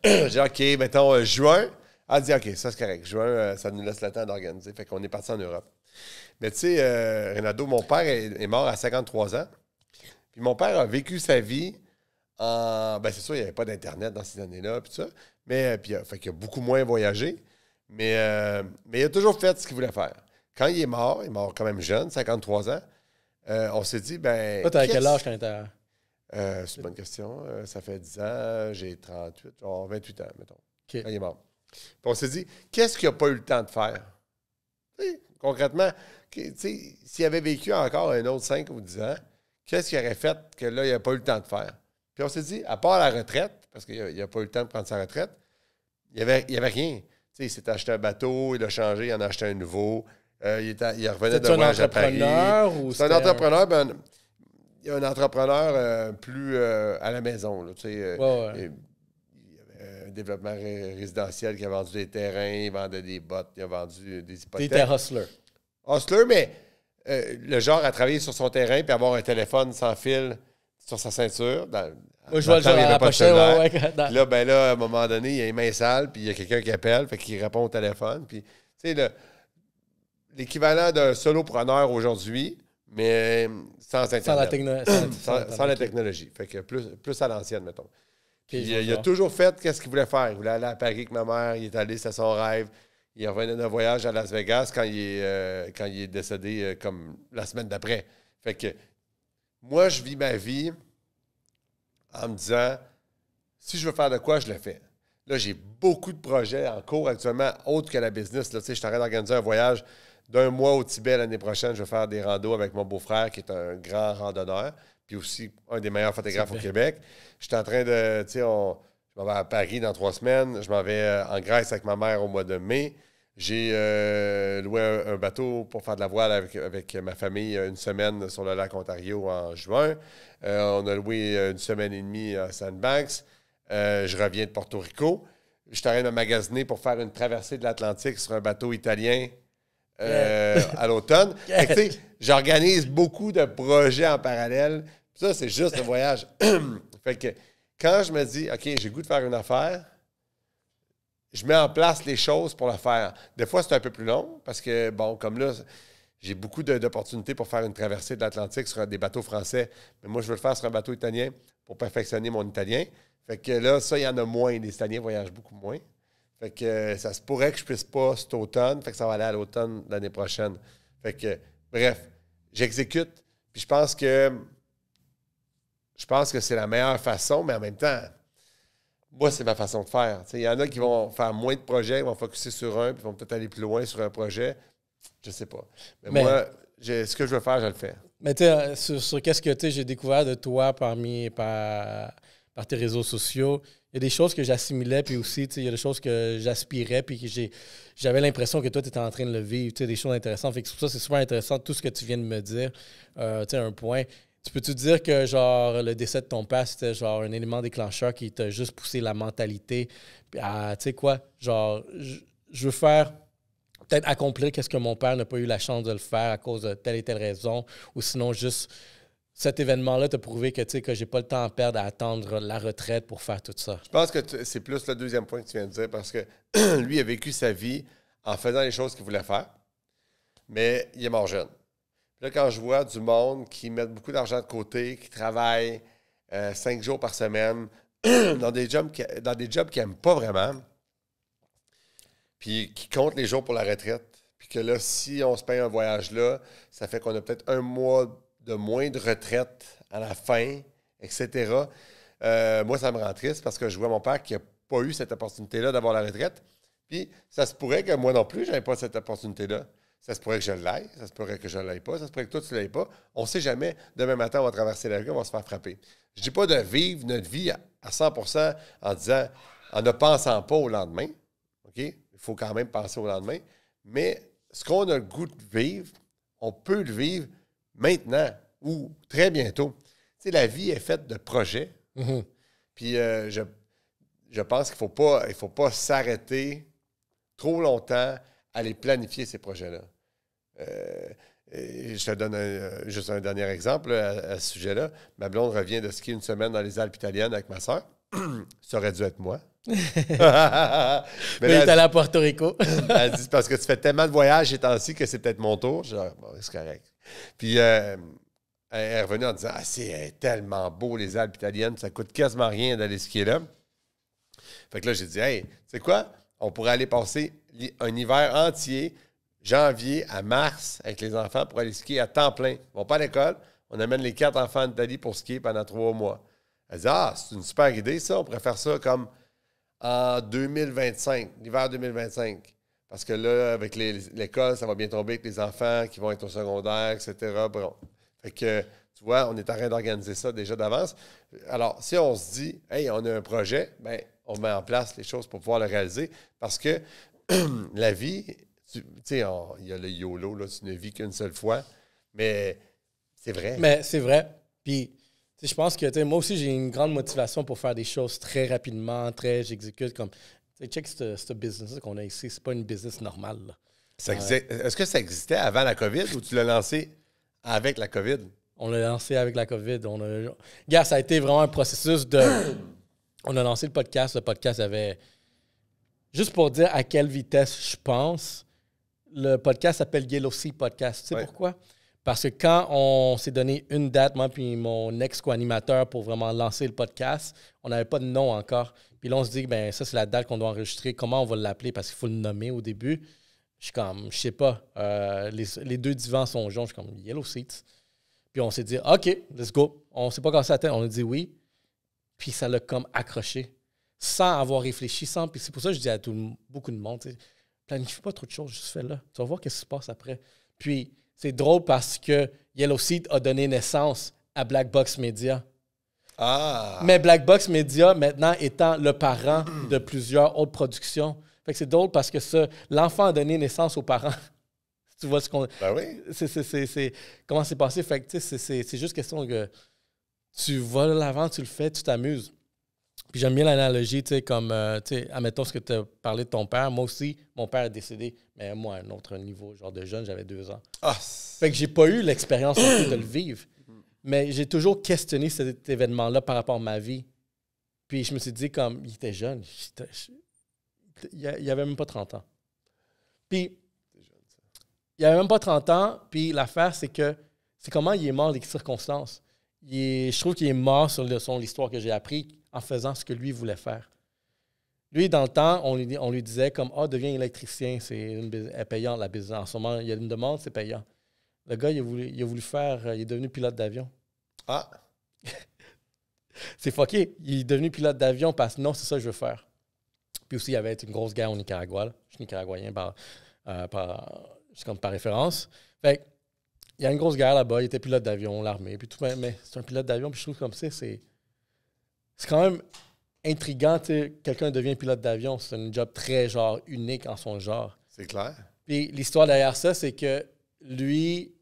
J'ai dit, OK, mettons, juin. Elle dit, OK, ça, c'est correct. Juin, ça nous laisse le temps d'organiser. Fait qu'on est parti en Europe. Mais tu sais, Renato, mon père est mort à 53 ans. Puis mon père a vécu sa vie en... Ben c'est sûr, il n'y avait pas d'Internet dans ces années-là, puis tout ça. Mais puis, fait qu'il a beaucoup moins voyagé. Mais il a toujours fait ce qu'il voulait faire. Quand il est mort quand même jeune, 53 ans, on s'est dit, ben... Toi, t'avais quel âge quand il était... C'est une bonne question. Ça fait 10 ans, j'ai 38, genre 28 ans, mettons. OK. Quand il est mort. Puis on s'est dit, qu'est-ce qu'il n'a pas eu le temps de faire? T'sais, concrètement, s'il avait vécu encore un autre 5 ou 10 ans, qu'est-ce qu'il aurait fait que là, il n'a pas eu le temps de faire? Puis on s'est dit, à part la retraite, parce qu'il n'a pas eu le temps de prendre sa retraite, il n'y avait rien. T'sais, il s'est acheté un bateau, il a changé, il en a acheté un nouveau. Il revenait d'un voyage à Paris. C'est un entrepreneur, il y a un entrepreneur plus à la maison. Là, il y avait un développement résidentiel qui a vendu des terrains, il vendait des bottes, il a vendu des hypothèques. Il était hustler. Hustler, mais le genre à travailler sur son terrain puis avoir un téléphone sans fil sur sa ceinture. Moi, je vois le genre à la pochette. Là, à un moment donné, il y a les mains sales, puis il y a quelqu'un qui appelle, fait qu'il répond au téléphone. Puis, tu sais, l'équivalent d'un solopreneur aujourd'hui, mais sans Internet. Sans la technologie. Fait que plus à l'ancienne, mettons. Puis, il a toujours fait qu'est-ce qu'il voulait faire. Il voulait aller à Paris avec ma mère. Il est allé, c'était son rêve. Il revenait d'un voyage à Las Vegas quand il est décédé comme la semaine d'après. Fait que moi, je vis ma vie en me disant, si je veux faire de quoi, je le fais. Là, j'ai beaucoup de projets en cours actuellement, autres que la business. Là, je suis en train d'organiser un voyage d'1 mois au Tibet l'année prochaine. Je vais faire des randos avec mon beau-frère, qui est un grand randonneur, puis aussi un des meilleurs photographes au Québec. Je suis en train de, je m'en vais à Paris dans 3 semaines. Je m'en vais en Grèce avec ma mère au mois de mai. J'ai loué un bateau pour faire de la voile avec ma famille 1 semaine sur le lac Ontario en juin. On a loué 1 semaine et demie à Sandbanks. Je reviens de Porto Rico. Je suis en train de me magasiner pour faire une traversée de l'Atlantique sur un bateau italien à l'automne. J'organise beaucoup de projets en parallèle. Ça, c'est juste un voyage. Fait que quand je me dis, OK, j'ai le goût de faire une affaire, je mets en place les choses pour la faire. Des fois, c'est un peu plus long parce que, comme là, j'ai beaucoup d'opportunités pour faire une traversée de l'Atlantique sur des bateaux français. Mais moi, je veux le faire sur un bateau italien pour perfectionner mon italien. Fait que là, ça, il y en a moins. Les Italiens voyagent beaucoup moins. Fait que ça se pourrait que je puisse pas cet automne. Fait que ça va aller à l'automne l'année prochaine. Fait que, bref, j'exécute. Puis je pense que c'est la meilleure façon, mais en même temps, moi, c'est ma façon de faire. Il y en a qui vont faire moins de projets, ils vont focusser sur un, puis vont peut-être aller plus loin sur un projet. Je sais pas. Mais moi, ce que je veux faire, je le fais. Mais tu sais, sur qu'est-ce que j'ai découvert de toi par tes réseaux sociaux, il y a des choses que j'assimilais, puis aussi, il y a des choses que j'aspirais, puis que j'avais l'impression que toi, tu étais en train de le vivre, des choses intéressantes. Fait que pour ça, c'est super intéressant, tout ce que tu viens de me dire. Un point. Tu peux-tu dire que, genre, le décès de ton père, c'était, genre, un élément déclencheur qui t'a juste poussé la mentalité à, tu sais quoi, genre, je veux faire, peut-être accomplir qu'est-ce que mon père n'a pas eu la chance de le faire à cause de telle et telle raison, ou sinon juste cet événement-là t'a prouvé que, tu sais, que j'ai pas le temps à perdre à attendre la retraite pour faire tout ça. Je pense que c'est plus le deuxième point que tu viens de dire, parce que lui a vécu sa vie en faisant les choses qu'il voulait faire, mais il est mort jeune. Là, quand je vois du monde qui met beaucoup d'argent de côté, qui travaille 5 jours par semaine dans des jobs qu'ils n'aiment pas vraiment, puis qui comptent les jours pour la retraite, puis que là, si on se paye un voyage là, ça fait qu'on a peut-être 1 mois de moins de retraite à la fin, etc. Moi, ça me rend triste parce que je vois mon père qui n'a pas eu cette opportunité-là d'avoir la retraite. Puis, ça se pourrait que moi non plus, je n'avais pas cette opportunité-là. Ça se pourrait que je l'aille, ça se pourrait que je ne l'aille pas, ça se pourrait que toi, tu ne l'ailles pas. On ne sait jamais. Demain matin, on va traverser la rue, on va se faire frapper. Je ne dis pas de vivre notre vie à 100% en ne pensant pas au lendemain. OK? Il faut quand même penser au lendemain. Mais ce qu'on a le goût de vivre, on peut le vivre maintenant ou très bientôt. Tu sais, la vie est faite de projets. Mm-hmm. Puis je pense qu'il ne faut pas s'arrêter trop longtemps à les planifier, ces projets-là. Je te donne juste un dernier exemple à ce sujet-là. Ma blonde revient de skier 1 semaine dans les Alpes italiennes avec ma soeur. Ça aurait dû être moi. Mais il est allé à Porto Rico. Elle dit, parce que tu fais tellement de voyages ces temps-ci que c'est peut-être mon tour. Je dis, bon, c'est correct. Puis elle est revenue en disant, c'est tellement beau les Alpes italiennes, ça coûte quasiment rien d'aller skier là. Fait que là, j'ai dit, hey, tu sais quoi? On pourrait aller passer un hiver entier, janvier à mars, avec les enfants pour aller skier à temps plein. Ils ne vont pas à l'école, On amène les 4 enfants en Italie pour skier pendant 3 mois. Elle dit, c'est une super idée, ça. On pourrait faire ça comme en 2025, l'hiver 2025. Parce que là, avec l'école, ça va bien tomber avec les enfants qui vont être au secondaire, etc. Bon. Fait que, tu vois, on est en train d'organiser ça déjà d'avance. Alors, si on se dit, hey, on a un projet, bien, on met en place les choses pour pouvoir le réaliser. Parce que la vie, tu sais, il y a le YOLO, là, tu ne vis qu'une seule fois. Mais c'est vrai. Mais c'est vrai. Puis, je pense que moi aussi, j'ai une grande motivation pour faire des choses très rapidement, j'exécute comme. Check ce business qu'on a ici, c'est pas une business normale. Est-ce que ça existait avant la COVID ou tu l'as lancé avec la COVID? On l'a lancé avec la COVID. Gars, ça a été vraiment un processus de. On a lancé le podcast. Le podcast avait. Juste pour dire à quelle vitesse je pense, le podcast s'appelle Yellow Sea Podcast. Tu sais pourquoi? Parce que quand on s'est donné une date, moi puis mon ex-co-animateur, pour vraiment lancer le podcast, on n'avait pas de nom encore. Puis là, on se dit, ben ça, c'est la date qu'on doit enregistrer. Comment on va l'appeler? Parce qu'il faut le nommer au début. Je suis comme, je sais pas. Les 2 divans sont jaunes. Je suis comme, Yellow Seats. Puis on s'est dit, OK, let's go. On s'est pas cassé la tête. On a dit oui. Puis ça l'a comme accroché. Sans avoir réfléchi. Puis c'est pour ça que je dis à beaucoup de monde, planifie pas trop de choses, juste fais-le. Tu vas voir ce qui se passe après. Puis c'est drôle parce que Yellow Seat a donné naissance à Black Box Media. Mais Black Box Media, maintenant, étant le parent de plusieurs autres productions. Fait que c'est drôle parce que l'enfant a donné naissance aux parents. Tu vois ce qu'on... Ben oui. C'est comment c'est passé. Fait que c'est juste question que tu vas de l'avant, tu le fais, tu t'amuses. Puis j'aime bien l'analogie, comme, admettons ce que tu as parlé de ton père. Moi aussi, mon père est décédé, mais moi, à un autre niveau, genre de jeune, j'avais 2 ans. Fait que j'ai pas eu l'expérience de le vivre. Mais j'ai toujours questionné cet événement-là par rapport à ma vie. Puis je me suis dit, comme, il était jeune. Il avait même pas 30 ans. Puis, il avait même pas 30 ans. Puis l'affaire, c'est que c'est comment il est mort, les circonstances. Je trouve qu'il est mort sur l'histoire que j'ai appris en faisant ce que lui voulait faire. Lui, dans le temps, on lui disait comme, deviens électricien, c'est payant la business. En ce moment, il y a une demande, c'est payant. Le gars, il a voulu faire, il est devenu pilote d'avion. C'est fucké. Il est devenu pilote d'avion parce que non, c'est ça que je veux faire. Puis aussi, il y avait une grosse guerre au Nicaragua. Là. Je suis nicaraguayen par référence. Fait il y a une grosse guerre là-bas. Il était pilote d'avion, l'armée. Puis tout, mais c'est un pilote d'avion. Puis je trouve comme ça, c'est quand même intriguant. Quelqu'un devient pilote d'avion. C'est un job très unique en son genre. C'est clair. Puis l'histoire derrière ça, c'est que lui,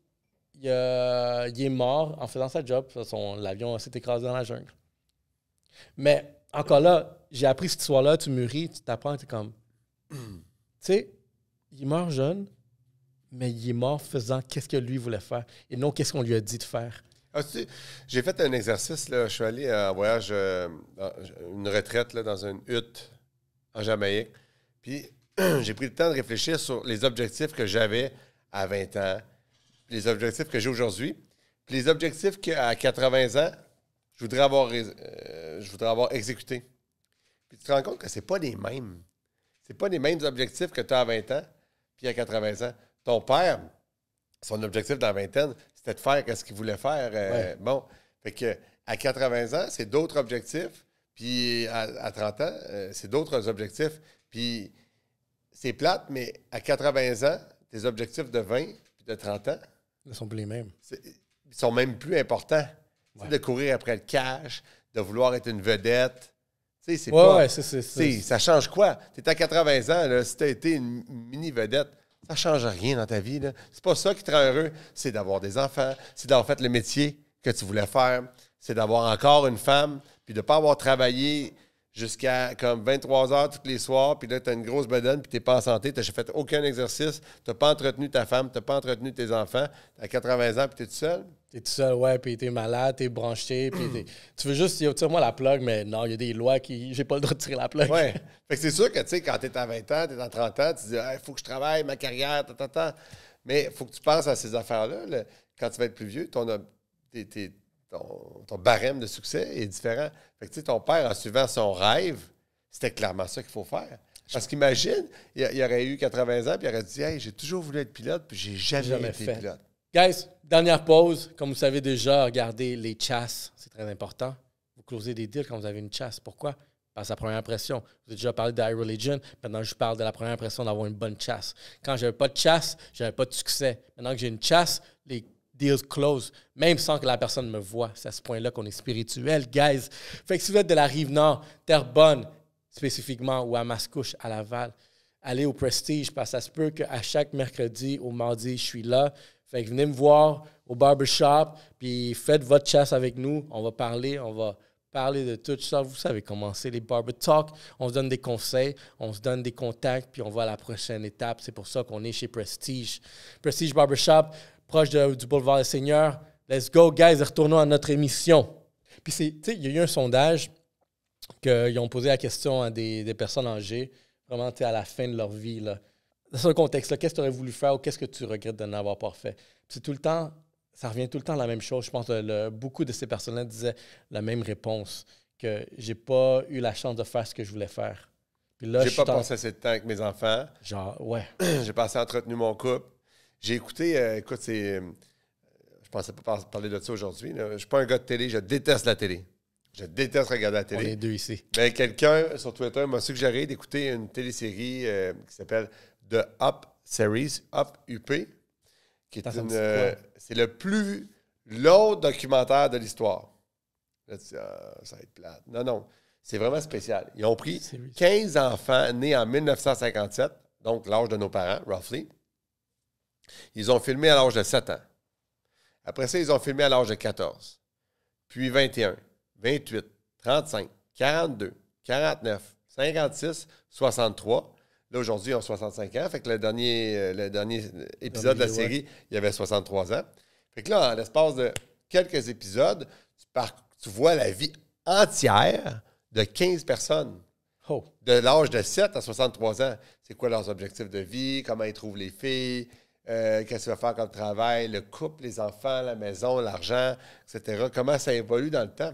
il est mort en faisant sa job. L'avion s'est écrasé dans la jungle. Mais encore là, j'ai appris cette histoire-là, tu mûris, tu t'apprends, tu es comme... tu sais, il meurt jeune, mais il est mort faisant qu'est-ce que lui voulait faire et non qu'est-ce qu'on lui a dit de faire. J'ai fait un exercice, là, je suis allé en voyage, une retraite là, dans une hutte en Jamaïque. Puis j'ai pris le temps de réfléchir sur les objectifs que j'avais à 20 ans, les objectifs que j'ai aujourd'hui, puis les objectifs qu'à 80 ans, je voudrais avoir exécuté. Puis tu te rends compte que c'est pas les mêmes. C'est pas les mêmes objectifs que tu as à 20 ans puis à 80 ans. Ton père, son objectif dans la vingtaine, c'était de faire ce qu'il voulait faire. Bon, fait que à 80 ans, c'est d'autres objectifs. Puis à 30 ans, c'est d'autres objectifs. Puis c'est plate, mais à 80 ans, tes objectifs de 20 puis de 30 ans... Ils ne sont plus les mêmes. Ils sont même plus importants. Ouais. De courir après le cash, de vouloir être une vedette. Tu sais, c'est pas... Ça change quoi? Tu es à 80 ans, là, si tu as été une mini-vedette, ça ne change rien dans ta vie. Là. C'est pas ça qui te rend heureux. C'est d'avoir des enfants, c'est d'avoir fait le métier que tu voulais faire, c'est d'avoir encore une femme, puis de ne pas avoir travaillé jusqu'à comme 23 heures tous les soirs, puis là, tu as une grosse bedaine, puis tu n'es pas en santé, tu n'as fait aucun exercice, tu n'as pas entretenu ta femme, tu n'as pas entretenu tes enfants, tu as 80 ans, puis tu es tout seul. Tu es tout seul, ouais, puis tu es malade, tu es branché, puis tu veux juste, tire-moi la plug, mais non, il y a des lois qui, j'ai pas le droit de tirer la plug. Ouais. Fait que c'est sûr que, tu sais, quand tu es à 20 ans, tu es à 30 ans, tu dis, il faut que je travaille, ma carrière, mais il faut que tu penses à ces affaires-là. Là. Quand tu vas être plus vieux, ton barème de succès est différent. Fait que, tu sais, ton père, en suivant son rêve, c'était clairement ça qu'il faut faire. Parce qu'imagine, il aurait eu 80 ans, puis il aurait dit, hey, j'ai toujours voulu être pilote, puis j'ai jamais été pilote. Guys, dernière pause. Comme vous savez déjà, regardez les chasses. C'est très important. Vous closez des deals quand vous avez une chasse. Pourquoi? Parce que la première impression. Vous avez déjà parlé de iReligion. Maintenant, je parle de la première impression d'avoir une bonne chasse. Quand je n'avais pas de chasse, je n'avais pas de succès. Maintenant que j'ai une chasse, les deals close, même sans que la personne me voie. C'est à ce point-là qu'on est spirituel, guys. Fait que si vous êtes de la Rive-Nord, Terrebonne, spécifiquement, ou à Mascouche, à Laval, allez au Prestige, parce que ça se peut qu'à chaque mercredi ou mardi, je suis là. Fait que venez me voir au barbershop, puis faites votre chasse avec nous. On va parler de tout ça. Vous savez comment c'est, les barber talk. On se donne des conseils, on se donne des contacts, puis on va à la prochaine étape. C'est pour ça qu'on est chez Prestige. Prestige Barbershop, proche du boulevard des Seigneurs. Let's go, guys, retournons à notre émission. Puis, il y a eu un sondage qu'ils ont posé la question à des personnes âgées, vraiment à la fin de leur vie. Là. Dans ce contexte-là, qu'est-ce que tu aurais voulu faire ou qu'est-ce que tu regrettes de n'avoir pas fait? Puis c'est tout le temps, ça revient tout le temps à la même chose. Je pense que beaucoup de ces personnes-là disaient la même réponse, que j'ai pas eu la chance de faire ce que je voulais faire. Puis là, j'ai pas passé assez de temps avec mes enfants. Genre, ouais. J'ai passé à entretenir mon couple. J'ai écouté, je pensais pas parler de ça aujourd'hui. Je suis pas un gars de télé, je déteste la télé. Je déteste regarder la télé. On est deux ici. Mais quelqu'un sur Twitter m'a suggéré d'écouter une télésérie qui s'appelle The Up Series, Up UP, qui est c'est le plus long documentaire de l'histoire. Là, tu dis, ça va être plate. Non. C'est vraiment spécial. Ils ont pris 15 enfants nés en 1957, donc l'âge de nos parents, roughly. Ils ont filmé à l'âge de 7 ans. Après ça, ils ont filmé à l'âge de 14. Puis 21, 28, 35, 42, 49, 56, 63. Là, aujourd'hui, ils ont 65 ans. Fait que le dernier épisode de la série, il y avait 63 ans. Fait que là, en l'espace de quelques épisodes, tu vois la vie entière de 15 personnes. Oh. De l'âge de 7 à 63 ans. C'est quoi leurs objectifs de vie, comment ils trouvent les filles, qu'est-ce qu'ils vont faire comme travail, le couple, les enfants, la maison, l'argent, etc. Comment ça évolue dans le temps.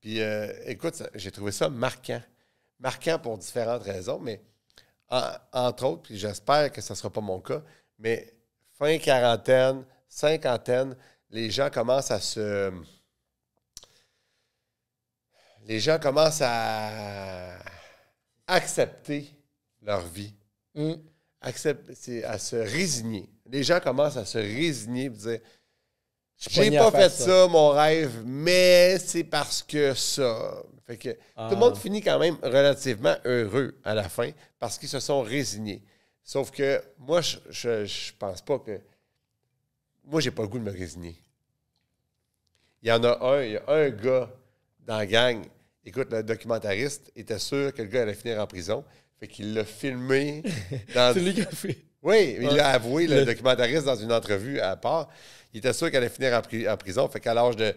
Puis, écoute, j'ai trouvé ça marquant. Marquant pour différentes raisons, mais entre autres, puis j'espère que ce ne sera pas mon cas, mais fin quarantaine, cinquantaine, les gens commencent à accepter leur vie. À se résigner. Les gens commencent à se résigner et dire j'ai pas fait ça, mon rêve, mais c'est parce que ça. Fait que tout le monde finit quand même relativement heureux à la fin parce qu'ils se sont résignés. Sauf que moi, je pense pas que. Moi, j'ai pas le goût de me résigner. Il y a un gars dans la gang. Écoute, le documentariste était sûr que le gars allait finir en prison. Fait qu'il l'a filmé dans. C'est lui qui a fait. Oui, il l'a avoué, le documentariste, dans une entrevue à part. Il était sûr qu'elle allait finir en prison. Fait qu'à l'âge de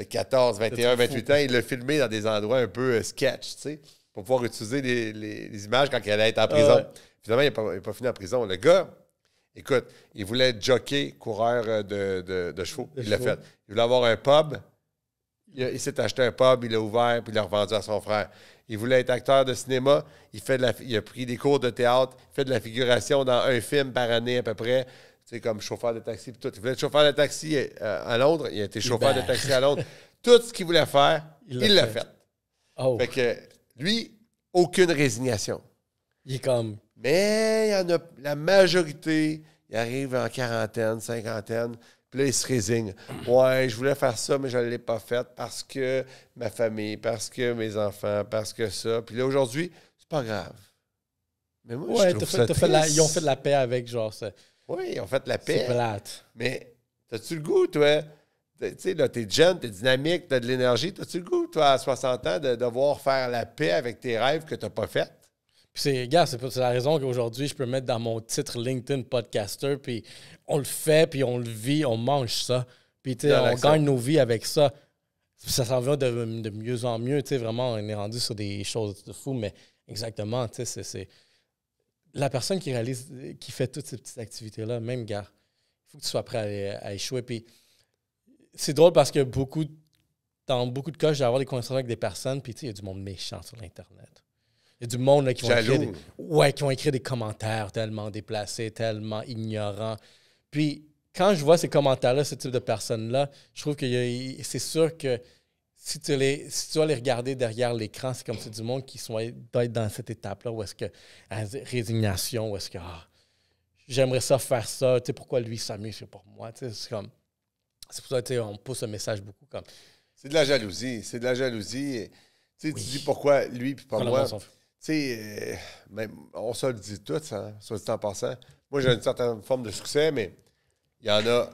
14, 21, 28 ans, il l'a filmé dans des endroits un peu sketch, tu sais, pour pouvoir utiliser les images quand il allait être en prison. Finalement, il n'a pas fini en prison. Le gars, écoute, il voulait être jockey, coureur de chevaux. Il l'a fait. Il voulait avoir un pub. Il s'est acheté un pub, il l'a ouvert, puis il l'a revendu à son frère. Il voulait être acteur de cinéma. Il a pris des cours de théâtre. Il fait de la figuration dans un film par année à peu près. Tu sais, comme chauffeur de taxi et tout. Il voulait être chauffeur de taxi à Londres. Il a été chauffeur de taxi à Londres. Tout ce qu'il voulait faire, il l'a fait. Oh. Fait que lui, aucune résignation. Il est comme... Mais il y en a la majorité, il arrive en quarantaine, cinquantaine, puis là, il se résigne. Ouais, je voulais faire ça, mais je ne l'ai pas fait parce que ma famille, parce que mes enfants, parce que ça. Puis là, aujourd'hui, c'est pas grave. Mais moi, je trouve ça triste. Ils ont fait de la paix avec, genre, ça. Oui, ils ont fait de la paix. C'est plate. Mais as-tu le goût, toi? Tu sais, là, t'es jeune, t'es dynamique, t'as de l'énergie. As-tu le goût, toi, à 60 ans, de devoir faire la paix avec tes rêves que t'as pas faits? Puis c'est la raison qu'aujourd'hui, je peux mettre dans mon titre LinkedIn Podcaster, puis on le fait, puis on le vit, on mange ça. Puis, tu sais, on gagne nos vies avec ça. Ça s'en va de mieux en mieux, tu sais, vraiment, on est rendu sur des choses de fou, mais exactement, tu sais, c'est la personne qui fait toutes ces petites activités-là, même gars, il faut que tu sois prêt à échouer. Puis c'est drôle parce que dans beaucoup de cas, je vais avoir des conversations avec des personnes, puis tu sais, il y a du monde méchant sur l'Internet. Il y a du monde là, qui vont écrire des commentaires tellement déplacés, tellement ignorants. Puis quand je vois ces commentaires-là, ce type de personnes-là, je trouve que c'est sûr que si tu vas les regarder derrière l'écran, c'est comme c'est du monde qui doit être dans cette étape-là où est-ce que résignation, où est-ce que j'aimerais ça faire ça, tu sais, pourquoi lui s'amuse, c'est pour moi. C'est pour ça qu'on pousse un message beaucoup comme. C'est de la jalousie. C'est de la jalousie. Tu dis pourquoi lui puis pas moi. Tu sais, on se le dit tout, hein, soit dit en passant. Moi, j'ai une certaine forme de succès, mais il y en a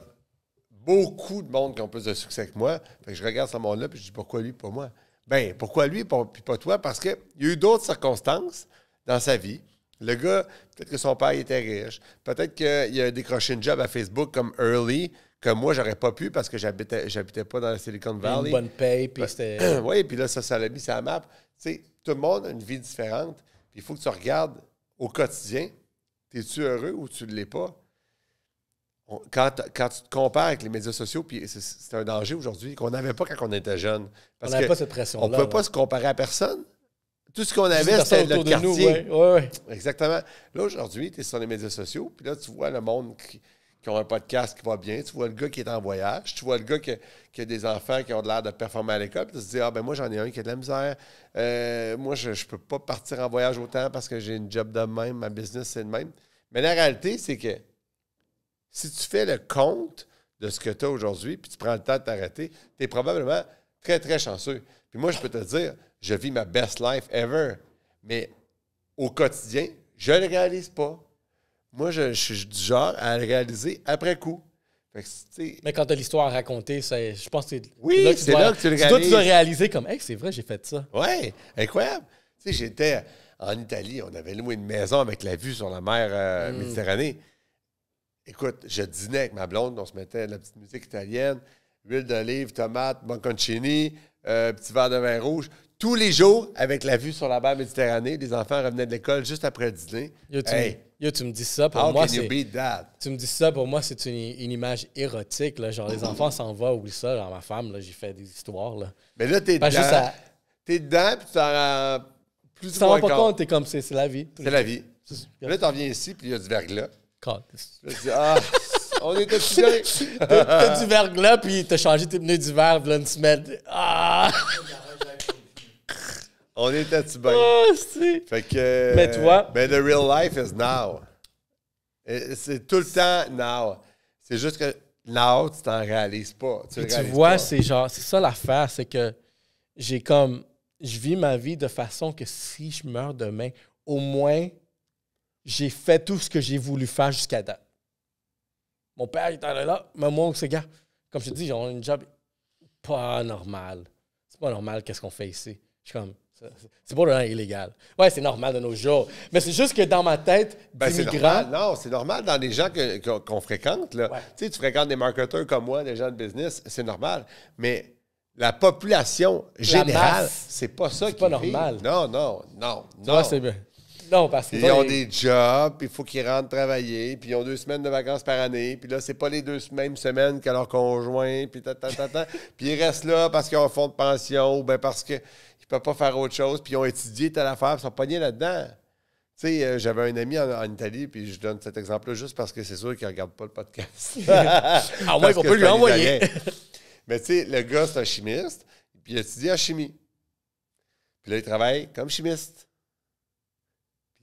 beaucoup de monde qui ont plus de succès que moi. Fait que je regarde ce monde-là puis je dis pourquoi lui, pas moi. Ben, pourquoi lui puis pas toi? Parce qu'il y a eu d'autres circonstances dans sa vie. Le gars, peut-être que son père était riche. Peut-être qu'il a décroché une job à Facebook comme early, que moi, j'aurais pas pu parce que j'habitais pas dans la Silicon Valley. Une bonne paye, puis c'était... Oui, puis là, ça l'a mis sur la map. Tu sais, tout le monde a une vie différente. Puis il faut que tu regardes au quotidien. Es-tu heureux ou tu ne l'es pas? Quand tu te compares avec les médias sociaux, puis c'est un danger aujourd'hui qu'on n'avait pas quand on était jeune. Parce on n'avait pas cette pression-là. On ne pouvait pas se comparer à personne. Tout ce qu'on avait, c'était notre quartier. Ouais. Exactement. Là, aujourd'hui, tu es sur les médias sociaux, puis là, tu vois le monde qui ont un podcast qui va bien, tu vois le gars qui est en voyage, tu vois le gars qui a des enfants qui ont l'air de performer à l'école, puis tu te dis, moi, j'en ai un qui a de la misère. Moi, je ne peux pas partir en voyage autant parce que j'ai une job de même, ma business, c'est de même. Mais la réalité, c'est que si tu fais le compte de ce que tu as aujourd'hui, puis tu prends le temps de t'arrêter, tu es probablement très, très chanceux. Puis moi, je peux te dire, je vis ma best life ever. Mais au quotidien, je ne le réalise pas. Moi, je suis du genre à le réaliser après coup. Fait que, mais quand tu as l'histoire à raconter, je pense que c'est là que tu le réalises. Toi, tu dois réaliser comme, hey, c'est vrai, j'ai fait ça. Oui, incroyable. Tu sais, j'étais en Italie, on avait loué une maison avec la vue sur la mer Méditerranée. Écoute, je dînais avec ma blonde, on se mettait de la petite musique italienne, huile d'olive, tomates, bocconcini, petit verre de vin rouge. Tous les jours, avec la vue sur la mer Méditerranée, les enfants revenaient de l'école juste après le dîner. Tu me dis ça, pour moi, c'est... Tu me dis ça, pour moi, c'est une image érotique. Là. Genre, les enfants s'en vont, oublie ça. Genre, ma femme, là, j'ai fait des histoires. Là. Mais là, t'es dedans. T'es dedans, puis tu t'en rends plus tu t'en rends pas compte, t'es comme, c'est la vie. C'est la vie. Là, t'en viens ici, puis il y a du verglas. Là, tu dis, on était-tu bien? T'as du verglas, puis t'as changé tes pneus d'hiver, là, une semaine. On était-tu bien? Fait que... Mais toi... the real life is now. C'est tout le temps now. C'est juste que now, tu t'en réalises pas. Tu vois, c'est ça l'affaire, c'est que je vis ma vie de façon que si je meurs demain, au moins, j'ai fait tout ce que j'ai voulu faire jusqu'à date. Mon père, il était là, mais moi, c'est gars, comme je te dis, j'ai une job pas normal. C'est pas normal qu'est-ce qu'on fait ici. Je suis comme... C'est pas vraiment illégal. Ouais, c'est normal de nos jours. Mais c'est juste que dans ma tête, d'immigrant... Non, c'est normal dans les gens qu'on fréquente. Là. Ouais. Tu sais, tu fréquentes des marketeurs comme moi, des gens de business, c'est normal. Mais la population générale, c'est pas ça qui est pas normal. Non. Ouais, c'est bien. Non, parce qu'ils ont des jobs, puis il faut qu'ils rentrent travailler, puis ils ont 2 semaines de vacances par année, puis là, c'est pas les 2 mêmes semaines que leur conjoint, puis puis ils restent là parce qu'ils ont un fonds de pension, ou bien parce qu'ils ne peuvent pas faire autre chose, puis ils ont étudié telle affaire, puis ils sont pognés là-dedans. Tu sais, j'avais un ami en Italie, puis je donne cet exemple-là juste parce que c'est sûr qu'il ne regarde pas le podcast. À moins qu'on peut lui envoyer. Mais tu sais, le gars, c'est un chimiste, puis il a étudié en chimie. Puis là, il travaille comme chimiste.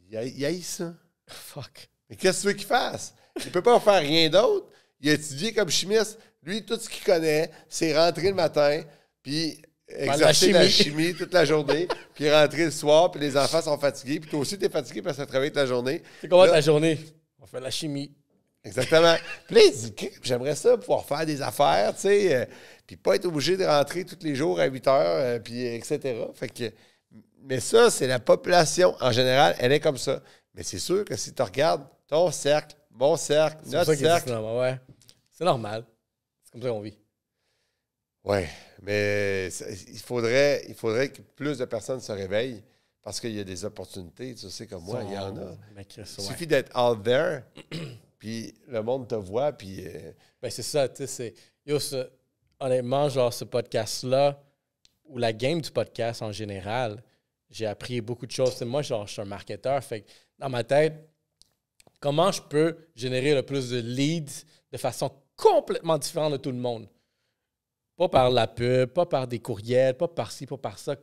Il haït ça. Fuck. Mais qu'est-ce que tu veux qu'il fasse? Il ne peut pas faire rien d'autre. Il a étudié comme chimiste. Lui, tout ce qu'il connaît, c'est rentrer le matin, puis exercer la chimie toute la journée, puis rentrer le soir, puis les enfants sont fatigués, puis toi aussi, tu es fatigué parce que tu travailles toute la journée. C'est comment ta journée? On fait de la chimie. Exactement. Puis là, il dit, j'aimerais ça pouvoir faire des affaires, tu sais, puis pas être obligé de rentrer tous les jours à 8 heures, puis etc. Fait que... Mais ça, c'est la population. En général, elle est comme ça. Mais c'est sûr que si tu regardes ton cercle, mon cercle, notre cercle... C'est normal. C'est comme ça qu'on vit. Oui, mais il faudrait que plus de personnes se réveillent parce qu'il y a des opportunités. Tu sais, comme moi, il y en a. Il suffit d'être out there, puis le monde te voit, puis... Ben c'est ça, tu sais, honnêtement, genre ce podcast-là, ou la game du podcast en général... J'ai appris beaucoup de choses. Moi, genre, je suis un marketeur. Fait que dans ma tête, comment je peux générer le plus de leads de façon complètement différent de tout le monde. Pas par la pub, pas par des courriels, pas par ci, pas par ça.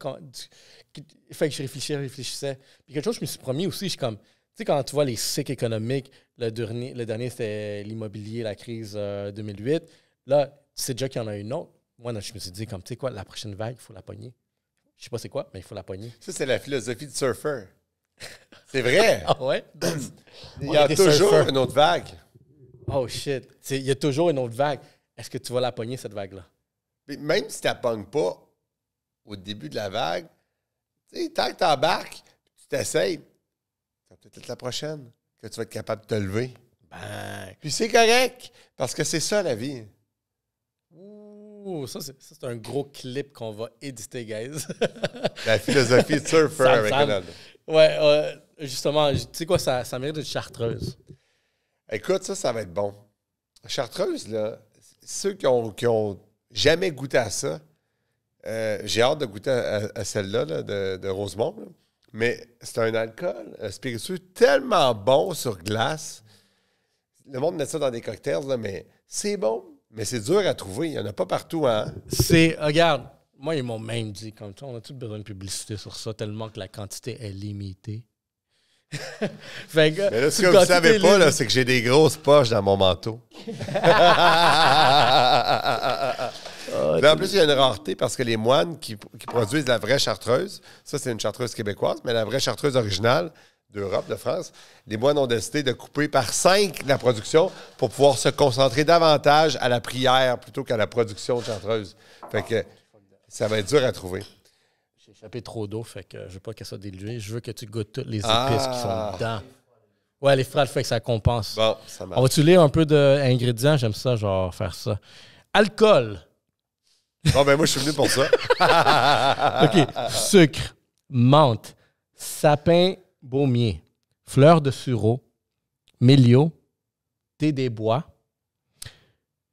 Fait que je réfléchissais. Puis quelque chose que je me suis promis aussi, je suis comme, tu sais, quand tu vois les cycles économiques, le dernier c'était l'immobilier, la crise 2008. Là, tu sais déjà qu'il y en a une autre. Moi, je me suis dit, comme, tu sais quoi, la prochaine vague, il faut la pogner. Je sais pas c'est quoi, mais il faut la pogner. Ça, c'est la philosophie du surfeur. C'est vrai. Ah ouais? Il y a toujours une autre vague. Oh shit. Il y a toujours une autre vague. Est-ce que tu vas la pogner, cette vague-là? Mais même si tu ne la pognes pas au début de la vague, tu sais, tant que tu embarques, tu t'essayes, ça va peut-être être la prochaine que tu vas être capable de te lever. Ben. Puis c'est correct, parce que c'est ça la vie. Ouh, ça c'est un gros clip qu'on va éditer, guys. La philosophie de surfer avec un autre. Ouais, justement, tu sais quoi, ça mérite une chartreuse. Écoute, ça va être bon. Chartreuse, là, ceux qui ont jamais goûté à ça, j'ai hâte de goûter à celle-là là, de Rosemont. Là. Mais c'est un alcool spiritueux tellement bon sur glace. Le monde met ça dans des cocktails, là, mais c'est bon. Mais c'est dur à trouver. Il n'y en a pas partout. Hein? Regarde, moi, ils m'ont même dit, comme ça, on a-tu besoin de publicité sur ça tellement que la quantité est limitée? Fait que, mais là, ce que vous ne savez pas, là, c'est que j'ai des grosses poches dans mon manteau. Là, en plus, il y a une rareté parce que les moines qui produisent la vraie chartreuse, ça, c'est une chartreuse québécoise, mais la vraie chartreuse originale d'Europe, de France, les moines ont décidé de couper par 5 la production pour pouvoir se concentrer davantage à la prière plutôt qu'à la production de chartreuse. Fait que ça va être dur à trouver. J'ai échappé trop d'eau, fait que je veux pas qu'elle soit diluée. Je veux que tu goûtes toutes les épices qui sont dedans. Ouais, les frères, fait que ça compense. Bon, ça marche. On va-tu lire un peu d'ingrédients? J'aime ça, genre, faire ça. Alcool. Bon, ben moi, je suis venu pour ça. OK. Sucre, menthe, sapin baumier, fleur de sureau, mélio, thé des bois,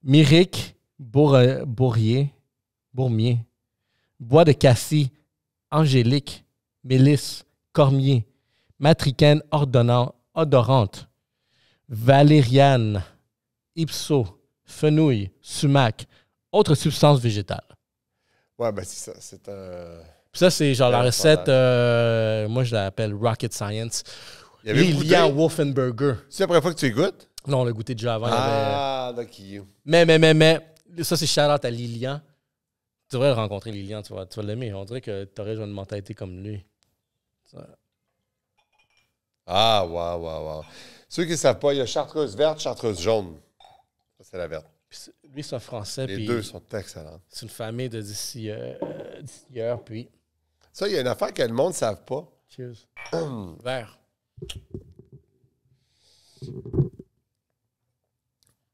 myrique, bourmier, bois de cassis, angélique, mélisse, cormier, matricaine odorante, valériane, ipso, fenouil, sumac, autres substances végétales. Ouais, ben c'est ça. C'est un... Puis ça, c'est genre la recette, moi je l'appelle Rocket Science. Lilian Wolfenberger. C'est la première fois que tu y goûtes? Non, on l'a goûté déjà avant. Lucky you. Mais, ça c'est shout-out à Lilian. Tu devrais rencontrer Lilian, tu vas l'aimer. On dirait que tu aurais une mentalité comme lui. Ça. Ah, wow. Ceux qui ne savent pas, il y a chartreuse verte, chartreuse jaune. Ça, c'est la verte. Lui, c'est un Français. Les deux sont excellents. C'est une famille de d'ici puis... Ça, il y a une affaire que le monde ne savent pas. Cheers. Vert.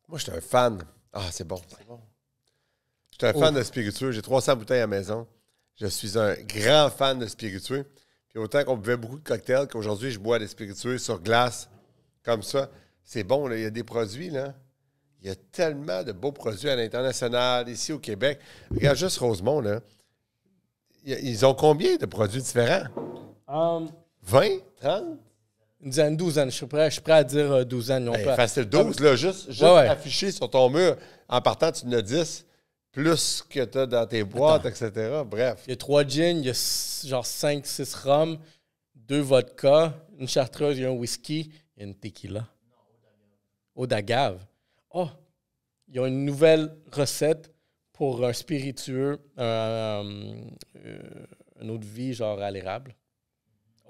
Moi, j'étais un fan. Ah, c'est bon. J'étais un fan de spiritueux. J'ai 300 bouteilles à la maison. Je suis un grand fan de spiritueux. Puis autant qu'on buvait beaucoup de cocktails qu'aujourd'hui, je bois des spiritueux sur glace, comme ça. C'est bon, là. Il y a des produits, là. Il y a tellement de beaux produits à l'international, ici au Québec. Regarde juste Rosemont, là. Ils ont combien de produits différents? 20? 30? Une dizaine, douzaine. Je suis prêt à dire douzaine. Facile 12, là. Juste affiché sur ton mur. En partant, tu en as 10. Plus que tu as dans tes boîtes, etc. Bref. Il y a 3 gins, il y a genre 5, 6 rhums, 2 vodka, une chartreuse, il y a un whisky, il y a une tequila. Eau d'agave. Oh! Ils ont une nouvelle recette pour un spiritueux, une eau de vie genre à l'érable.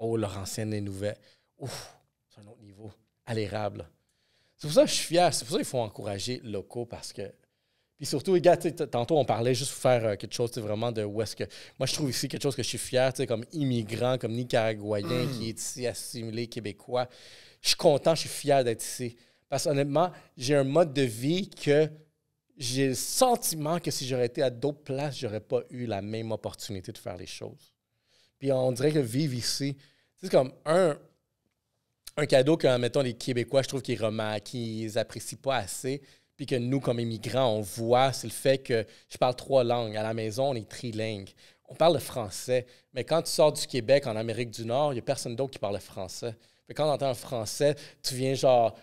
Oh, leur ancienne est nouvelle. Ouf! C'est un autre niveau. À l'érable. C'est pour ça que je suis fier. C'est pour ça qu'il faut encourager locaux parce que. Puis surtout, regarde, tantôt, on parlait juste pour faire quelque chose vraiment de où est-ce que. Moi, je trouve ici quelque chose que je suis fier, comme immigrant, comme Nicaraguayen qui est ici assimilé, québécois. Je suis content, je suis fier d'être ici. Parce qu'honnêtement, j'ai un mode de vie que j'ai le sentiment que si j'aurais été à d'autres places, j'aurais pas eu la même opportunité de faire les choses. Puis on dirait que vivre ici, c'est comme un cadeau que, mettons, les Québécois, je trouve qu'ils apprécient pas assez. Puis que nous, comme immigrants, on voit, c'est le fait que je parle 3 langues. À la maison, on est trilingue. On parle le français. Mais quand tu sors du Québec, en Amérique du Nord, il n'y a personne d'autre qui parle le français. Fait quand on entend un français, tu viens genre...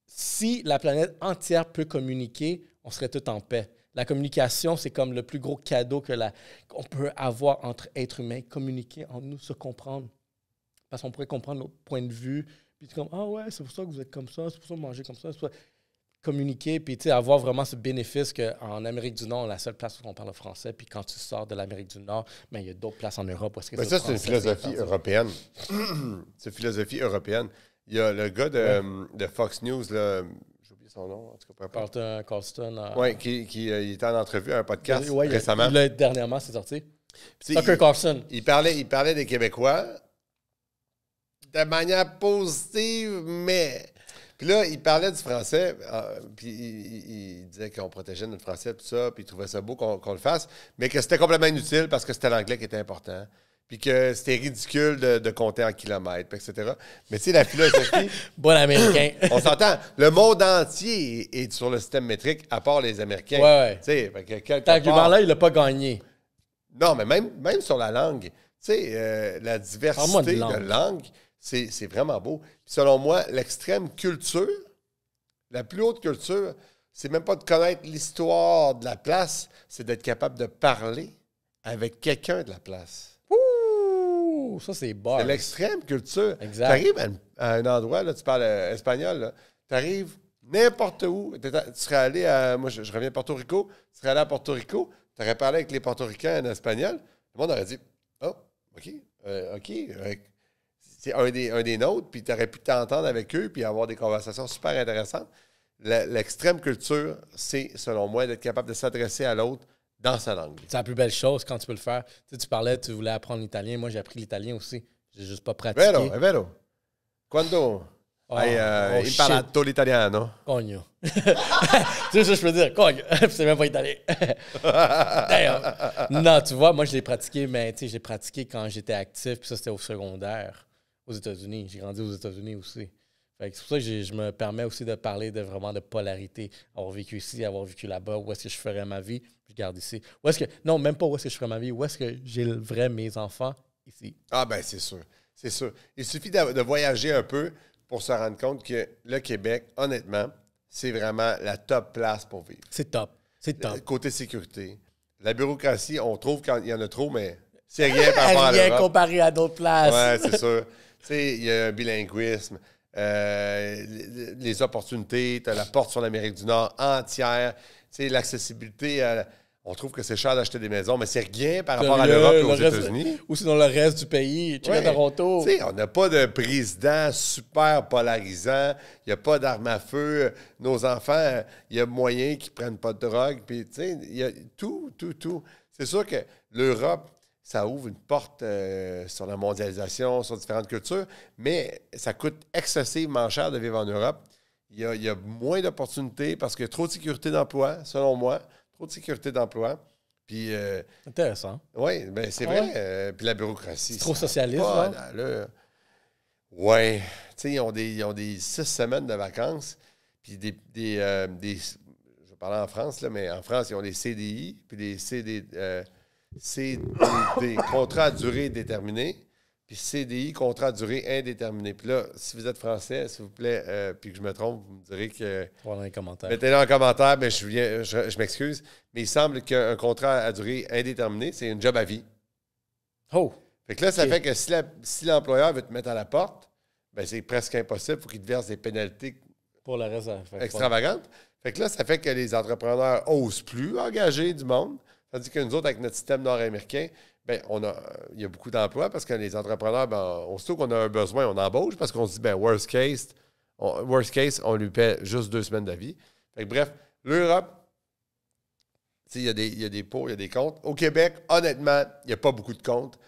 si la planète entière peut communiquer, on serait tous en paix. La communication, c'est comme le plus gros cadeau qu'on peut avoir entre êtres humains, communiquer entre nous, se comprendre. Parce qu'on pourrait comprendre notre point de vue, puis comme, ah ouais, c'est pour ça que vous êtes comme ça, c'est pour ça que vous mangez comme ça, c'est pour ça. Communiquer, puis avoir vraiment ce bénéfice qu'en Amérique du Nord, la seule place où on parle français, puis quand tu sors de l'Amérique du Nord, il y a d'autres places en Europe où est-ce que mais ça, c'est une philosophie européenne. C'est une philosophie européenne. Il y a le gars de Fox News, là, j'ai oublié son nom, en tout cas, peu importe. Carlson. Oui, qui était en entrevue à un podcast récemment. Dernièrement, c'est sorti. Tucker Carlson. Il parlait des Québécois de manière positive, mais... Puis là, il parlait du français, puis il disait qu'on protégeait notre français, tout ça, puis il trouvait ça beau qu'on le fasse, mais que c'était complètement inutile parce que c'était l'anglais qui était important, puis que c'était ridicule de compter en kilomètres, etc. Mais tu sais, la philosophie... Bon américain. On s'entend. Le monde entier est sur le système métrique, à part les Américains. Ouais. Tu sais, cet argument-là, il l'a pas gagné. Non, mais même sur la langue, tu sais, la diversité de langue, c'est vraiment beau. Puis selon moi, l'extrême culture, la plus haute culture, c'est même pas de connaître l'histoire de la place, c'est d'être capable de parler avec quelqu'un de la place. Ouh! Ça, c'est bon. C'est l'extrême culture. Exact. Tu arrives à un endroit, là, tu parles espagnol, tu arrives n'importe où. Tu serais allé à... Moi, je reviens de Porto Rico. Tu serais allé à Porto Rico, tu aurais parlé avec les Portoricains en espagnol. Le monde aurait dit « Oh, OK, OK. » C'est un des nôtres, puis tu aurais pu t'entendre avec eux puis avoir des conversations super intéressantes. L'extrême culture, c'est, selon moi, d'être capable de s'adresser à l'autre dans sa langue. C'est la plus belle chose quand tu peux le faire. Tu parlais, tu voulais apprendre l'italien. Moi, j'ai appris l'italien aussi. J'ai juste pas pratiqué. Vero. Quando imparato l'italiano? Cogno. Tu sais ça, je peux dire, cogno. C'est même pas italien. Non, tu vois, moi, je l'ai pratiqué, mais tu sais, j'ai pratiqué quand j'étais actif, puis ça, c'était au secondaire, aux États-Unis. J'ai grandi aux États-Unis aussi. C'est pour ça que je me permets aussi de parler vraiment de polarité. Avoir vécu ici, avoir vécu là-bas, où est-ce que je ferais ma vie, je garde ici. Où est-ce que, non, même pas où est-ce que je ferais ma vie, où est-ce que j'ai mes enfants ici. Ah ben c'est sûr, c'est sûr. Il suffit de voyager un peu pour se rendre compte que le Québec, honnêtement, c'est vraiment la top place pour vivre. C'est top, c'est top. Côté sécurité. La bureaucratie, on trouve qu'il y en a trop, mais c'est rien par rapport à l'Europe. Rien comparé à d'autres places. Oui, c'est sûr. Tu sais, il y a un bilinguisme. Les opportunités, tu as la porte sur l'Amérique du Nord entière, l'accessibilité, on trouve que c'est cher d'acheter des maisons, mais c'est rien par rapport à l'Europe et aux États-Unis. Ou sinon le reste du pays, tu es à Toronto. On n'a pas de président super polarisant, il n'y a pas d'armes à feu, nos enfants, il y a moyen qu'ils ne prennent pas de drogue, puis il y a tout. C'est sûr que l'Europe, ça ouvre une porte sur la mondialisation, sur différentes cultures, mais ça coûte excessivement cher de vivre en Europe. Il y a moins d'opportunités parce qu'il y a trop de sécurité d'emploi, selon moi. Trop de sécurité d'emploi. Puis, intéressant. Oui, ben c'est vrai. Puis la bureaucratie. C'est trop socialiste, oui. Tu sais, ils ont des 6 semaines de vacances. Puis je vais parler en France, là, mais en France, ils ont des CDI, puis des CDD, contrat à durée déterminée, puis CDI, contrat à durée indéterminée. Puis là, si vous êtes français, s'il vous plaît, puis que je me trompe, vous me direz que... Dans les commentaires. Mettez-le en commentaire, mais je m'excuse. Mais il semble qu'un contrat à durée indéterminée, c'est une job à vie. Oh! Fait que là, ça fait que si l'employeur veut te mettre à la porte, ben c'est presque impossible. Il faut qu'il te verse des pénalités pour le reste, extravagantes. Fait que là, ça fait que les entrepreneurs n'osent plus engager du monde. Tandis que nous autres, avec notre système nord-américain, ben, il y a beaucoup d'emplois parce que les entrepreneurs, aussitôt qu'on a un besoin, on embauche parce qu'on se dit, worst case, on lui paie juste 2 semaines d'avis. Fait que bref, l'Europe, il y a des pour, il y a des contre. Au Québec, honnêtement, il n'y a pas beaucoup de contre.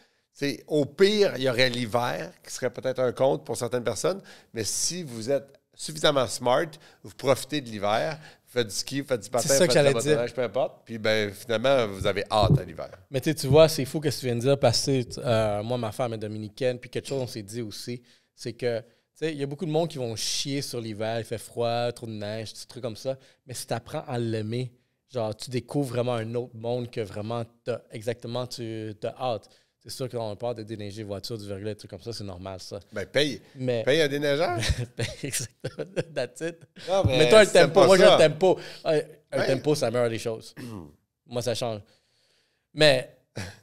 Au pire, il y aurait l'hiver qui serait peut-être un contre pour certaines personnes, mais si vous êtes suffisamment smart, vous profitez de l'hiver, vous faites du ski, vous faites du patin, vous faites du motoneige, peu importe. Puis finalement, vous avez hâte à l'hiver. Mais tu vois, c'est fou ce que tu viens de dire parce que moi, ma femme est dominicaine. Puis quelque chose qu'on s'est dit aussi, c'est que il y a beaucoup de monde qui vont chier sur l'hiver, il fait froid, trop de neige, des trucs comme ça. Mais si tu apprends à l'aimer, genre tu découvres vraiment un autre monde que vraiment tu as hâte. c'est sûr qu'on parle de déneiger voiture, du verglas, des trucs comme ça, c'est normal, ça. Ben, paye un déneigeur. Exactement. That's it. Non, mais toi, un tempo, moi, j'ai un tempo. Un Ouais. tempo, ça meurt des choses. Moi, ça change. Mais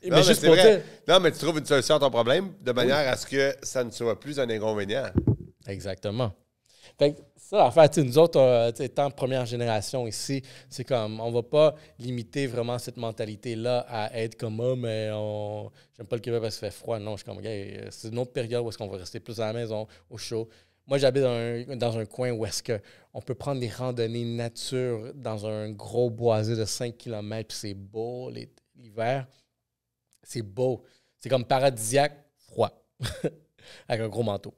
Non, juste c'est pour vrai. dire... Non, mais tu trouves une solution à ton problème de manière à ce que ça ne soit plus un inconvénient. Exactement. Fait que ça, l'affaire, nous autres, étant première génération ici, c'est comme, on va pas limiter vraiment cette mentalité-là à être comme, mais j'aime pas le Québec parce qu'il fait froid. Non, je suis comme, c'est une autre période où est-ce qu'on va rester plus à la maison, au chaud. Moi, j'habite dans un coin où est-ce qu'on peut prendre des randonnées nature dans un gros boisé de 5 km, puis c'est beau l'hiver. C'est beau. C'est comme paradisiaque, froid, avec un gros manteau.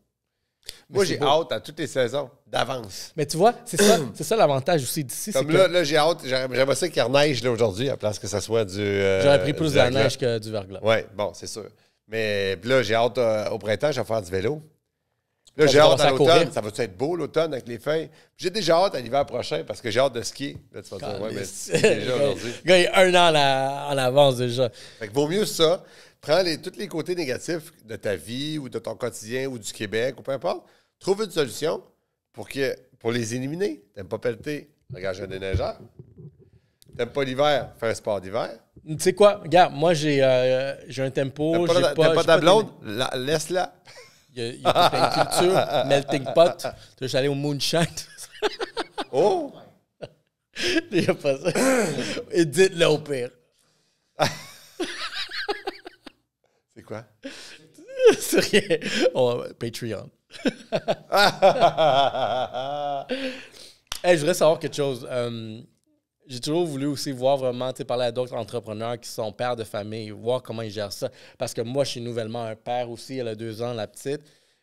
Moi, j'ai hâte à toutes les saisons, d'avance. Mais tu vois, c'est ça l'avantage aussi d'ici. Comme là, j'ai hâte. J'aimerais ça qu'il reneige là, aujourd'hui, à place que ça soit du. J'aurais pris plus de la neige que du verglas. Oui, bon, c'est sûr. Mais là, j'ai hâte au printemps, je vais faire du vélo. Là, j'ai hâte à l'automne. Ça va-tu être beau l'automne avec les feuilles? J'ai déjà hâte à l'hiver prochain parce que j'ai hâte de skier. Là, tu vas dire, ouais, mais c'est déjà aujourd'hui. Le gars, il y a un an en avance déjà. Fait que vaut mieux ça. Prends tous les côtés négatifs de ta vie ou de ton quotidien ou du Québec ou peu importe. Trouve une solution pour les éliminer. T'aimes pas pelleter? Engage un déneigeur. T'aimes pas l'hiver? Fais un sport d'hiver. Tu sais quoi? Regarde, moi, j'ai un tempo. T'aimes pas ta blonde? Laisse-la. Il y a peinculture, melting pot. Tu veux aller au moonshine? Oh! Il n'y a pas ça. Et dites-le au pire. C'est quoi? C'est rien. Patreon. Hey, je voudrais savoir quelque chose. J'ai toujours voulu aussi voir vraiment, parler à d'autres entrepreneurs qui sont pères de famille, voir comment ils gèrent ça. Parce que moi, je suis nouvellement un père aussi, elle a 2 ans, la petite.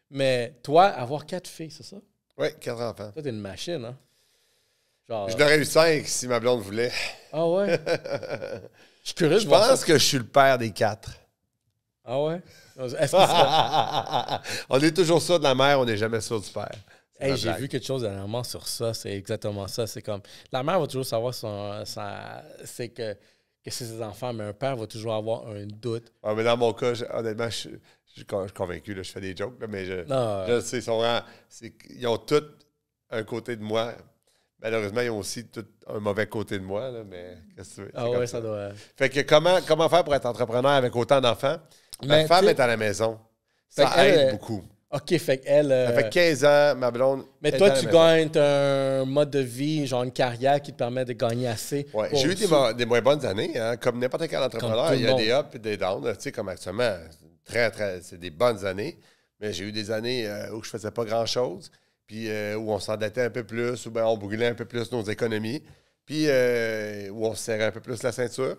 Mais toi, avoir 4 filles, c'est ça? Oui, 4 enfants. Toi, t'es une machine, hein? Genre... Je l'aurais eu 5 si ma blonde voulait. Ah ouais? Je suis curieux Je pense que je suis le père des 4. Ah ouais? Est-ce que on est toujours sûr de la mère, on n'est jamais sûr du père. Hey, j'ai vu quelque chose dernièrement sur ça. C'est exactement ça. C'est comme... La mère va toujours savoir c'est que c'est ses enfants, mais un père va toujours avoir un doute. Ah, mais dans mon cas, honnêtement, je suis convaincu. Là, je fais des jokes, là, mais je sais, ils ont tous un côté de moi. Malheureusement, ils ont aussi tout un mauvais côté de moi. Là, mais qu'est-ce que tu veux? Ah ouais, ça doit... Fait que comment faire pour être entrepreneur avec autant d'enfants? Ma femme est à la maison. Ça aide beaucoup. OK, fait qu'elle... Ça fait 15 ans, ma blonde. Mais toi, tu gagnes un mode de vie, genre une carrière qui te permet de gagner assez. Ouais, j'ai eu des moins bonnes années, hein, comme n'importe quel entrepreneur. Il y a des ups et des downs. Tu sais, comme actuellement, c'est des bonnes années. Mais j'ai eu des années où je faisais pas grand-chose, puis où on s'endettait un peu plus, où on brûlait un peu plus nos économies, puis où on se serrait un peu plus la ceinture.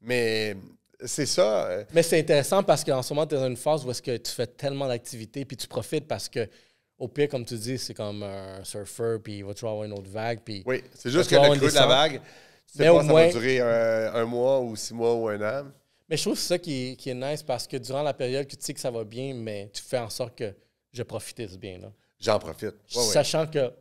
Mais... c'est ça. Mais c'est intéressant parce qu'en ce moment, tu es dans une phase où est-ce que tu fais tellement d'activités puis tu profites parce que, au pire, comme tu dis, c'est comme un surfeur puis il va toujours avoir une autre vague. Puis oui, c'est juste que le creux de la vague, tu sais pas, ça va durer un mois ou 6 mois ou un an. Mais je trouve que c'est ça qui est nice parce que durant la période que tu sais que ça va bien, mais tu fais en sorte que je profite bien. Là. J'en profite. Sachant que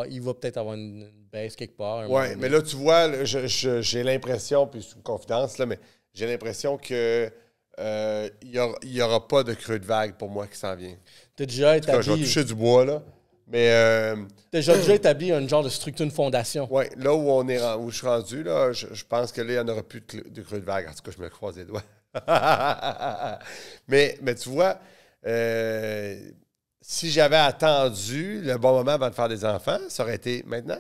il va peut-être avoir une baisse quelque part. Oui, mais là, tu vois, j'ai l'impression, puis c'est une confidence, là, mais j'ai l'impression que il n'y aura pas de creux de vague pour moi qui s'en vient. Tu as déjà établi... je vais toucher du bois, là. Mais... tu as déjà établi un genre de structure, une fondation. Oui, là où je suis rendu, là, je pense que là, il n'y en aura plus de creux de vague. En tout cas, je me croise les doigts. mais tu vois, si j'avais attendu le bon moment avant de faire des enfants, ça aurait été maintenant.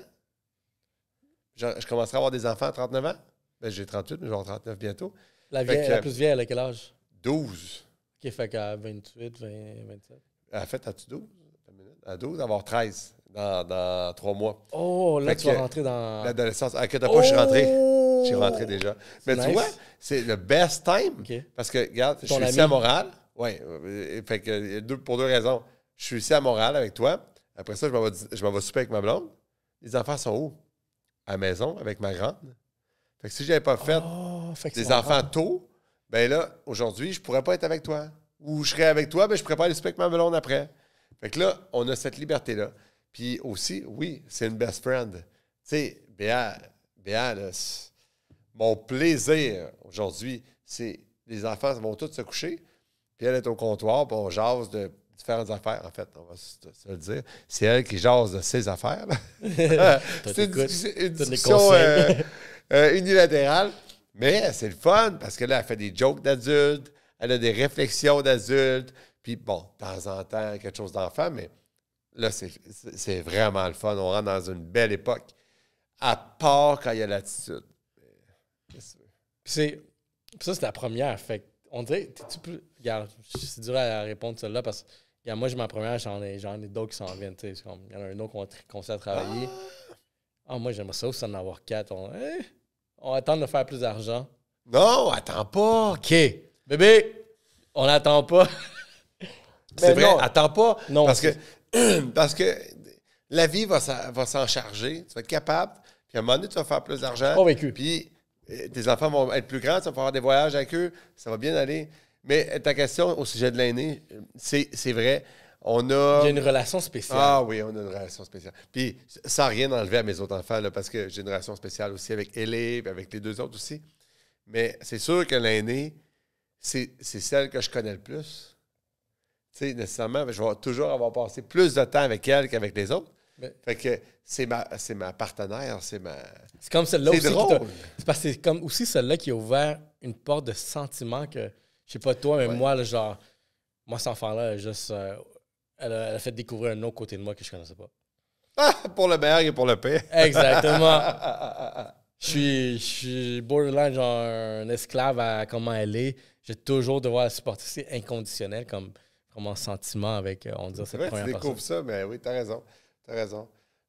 Je commencerai à avoir des enfants à 39 ans. Ben, j'ai 38, mais je vais avoir 39 bientôt. La plus vieille, elle a quel âge? 12. OK, fait qu'à 28, 27. En fait, as-tu 12? À 12, elle va avoir 13 dans 3 mois. Oh, là, tu vas rentrer dans... l'adolescence. Inquiète pas, je suis rentré. Je suis rentré déjà. Mais nice. Tu vois, c'est le best time. Okay. Parce que, regarde, je suis ici à Montréal. Oui, fait que pour 2 raisons. Je suis ici à Montréal avec toi. Après ça, je m'en vais souper avec ma blonde. Les enfants sont où? À la maison, avec ma grande. Fait que si je n'avais pas fait des enfants tôt, ben là, aujourd'hui, je ne pourrais pas être avec toi. Ou je serais avec toi, ben je ne pourrais pas aller souper avec ma blonde après. Fait que là, on a cette liberté-là. Puis aussi, oui, c'est une best friend. Tu sais, Béa, là, mon plaisir aujourd'hui, c'est les enfants vont tous se coucher, puis elle est au comptoir, puis on jase de différentes affaires, en fait, on va se le dire. C'est elle qui jase de ses affaires. C'est une discussion unilatérale, mais c'est le fun, parce que là, elle fait des jokes d'adultes, elle a des réflexions d'adultes, puis bon, de temps en temps, quelque chose d'enfant, mais là, c'est vraiment le fun. On rentre dans une belle époque, à part quand il y a l'attitude. Puis ça, c'est la première. Fait on dirait, t'es-tu plus... Regarde, c'est dur à répondre celle-là parce que, regarde, moi, j'ai ma première, j'en ai d'autres qui s'en viennent. Il y en a un autre qu'on sait à travailler. Moi, j'aimerais ça aussi en avoir 4. On va attendre de faire plus d'argent. Non, attends pas. OK. Bébé, on n'attend pas. C'est vrai, attends pas. Non, parce que la vie va s'en charger. Tu vas être capable. Puis à un moment donné, tu vas faire plus d'argent. Convaincu. Puis tes enfants vont être plus grands. Tu vas pouvoir avoir des voyages avec eux. Ça va bien aller. Mais ta question au sujet de l'aîné, c'est vrai. On a... Il y a une relation spéciale. Ah oui, on a une relation spéciale. Puis sans rien enlever à mes autres enfants, là, parce que j'ai une relation spéciale aussi avec Ellie et avec les 2 autres aussi. Mais c'est sûr que l'aîné, c'est celle que je connais le plus. Tu sais, nécessairement, je vais toujours avoir passé plus de temps avec elle qu'avec les autres. Mais... Fait que c'est ma partenaire, c'est comme celle-là aussi. C'est drôle. C'est parce que c'est comme aussi celle-là qui a ouvert une porte de sentiments que, je sais pas toi, mais moi, là, genre, moi, cet enfant-là, juste, elle a fait découvrir un autre côté de moi que je connaissais pas. Ah, pour le meilleur et pour le pire. Exactement. Je suis borderline, genre, un esclave à comment elle est. J'ai toujours devoir la supporter. C'est inconditionnel comme en sentiment avec, on dirait, cette première personne. Tu découvres ça, mais oui, t'as raison.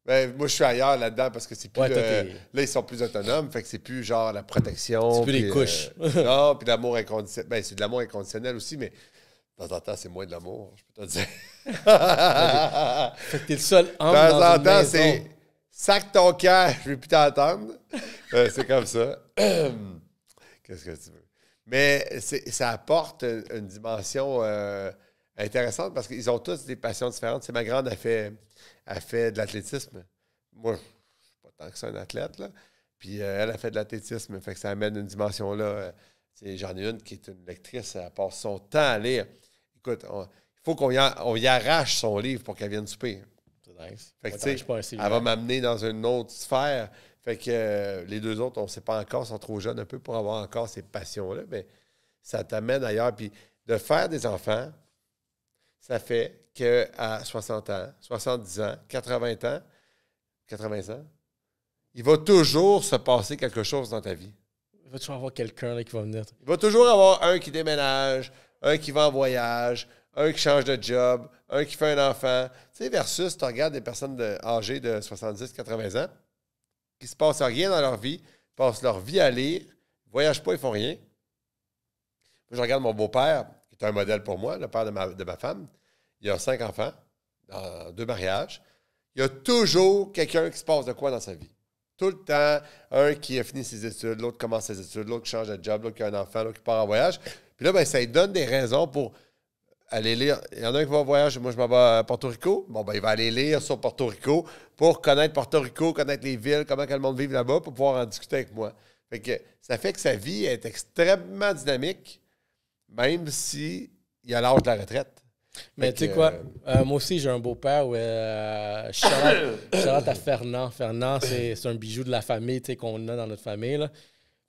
Ben, moi, je suis ailleurs là-dedans parce que c'est plus... là, ils sont plus autonomes, fait que c'est plus genre la protection. C'est plus les couches. Non, puis l'amour inconditionnel. Ben, c'est de l'amour inconditionnel aussi, mais de temps en temps, c'est moins de l'amour, je peux te dire. Fait que t'es le seul homme dans dans une maison. c'est sac ton cœur, je vais plus t'entendre. C'est comme ça. Qu'est-ce que tu veux? Mais ça apporte une dimension intéressante parce qu'ils ont tous des passions différentes. C'est ma grande, elle fait de l'athlétisme. Moi, je ne suis pas tant que ça un athlète, là. Puis elle a fait de l'athlétisme, fait que ça amène une dimension là. J'en ai une qui est une lectrice, elle passe son temps à lire. Écoute, il faut qu'on y arrache son livre pour qu'elle vienne souper. C'est nice. Fait que, tu sais, elle va m'amener dans une autre sphère. Fait que les 2 autres, on ne sait pas encore, sont trop jeunes un peu pour avoir encore ces passions-là, mais ça t'amène ailleurs. Puis de faire des enfants, ça fait qu'à 60 ans, 70 ans, 80 ans, il va toujours se passer quelque chose dans ta vie. Il va toujours avoir quelqu'un là, qui va venir. Il va toujours avoir un qui déménage, un qui va en voyage, un qui change de job, un qui fait un enfant. Tu sais, versus, tu regardes des personnes âgées de 70, 80 ans qui ne se passent rien dans leur vie, passent leur vie à lire, ne voyagent pas, ils font rien. Moi, je regarde mon beau-père, qui est un modèle pour moi, le père de ma femme. Il a 5 enfants, dans 2 mariages. Il y a toujours quelqu'un qui se passe de quoi dans sa vie. Tout le temps, un qui a fini ses études, l'autre commence ses études, l'autre qui change de job, l'autre qui a un enfant, l'autre qui part en voyage. Puis là, ben, ça lui donne des raisons pour aller lire. Il y en a un qui va en voyage, moi je m'en vais à Porto Rico. Bon, ben, il va aller lire sur Porto Rico pour connaître Porto Rico, connaître les villes, comment que le monde vit là-bas, pour pouvoir en discuter avec moi. Ça fait que sa vie est extrêmement dynamique, même s'il a l'âge de la retraite. Mais tu sais quoi, moi aussi, j'ai un beau-père. Charlotte à Fernand. Fernand, c'est un bijou de la famille qu'on a dans notre famille. Là.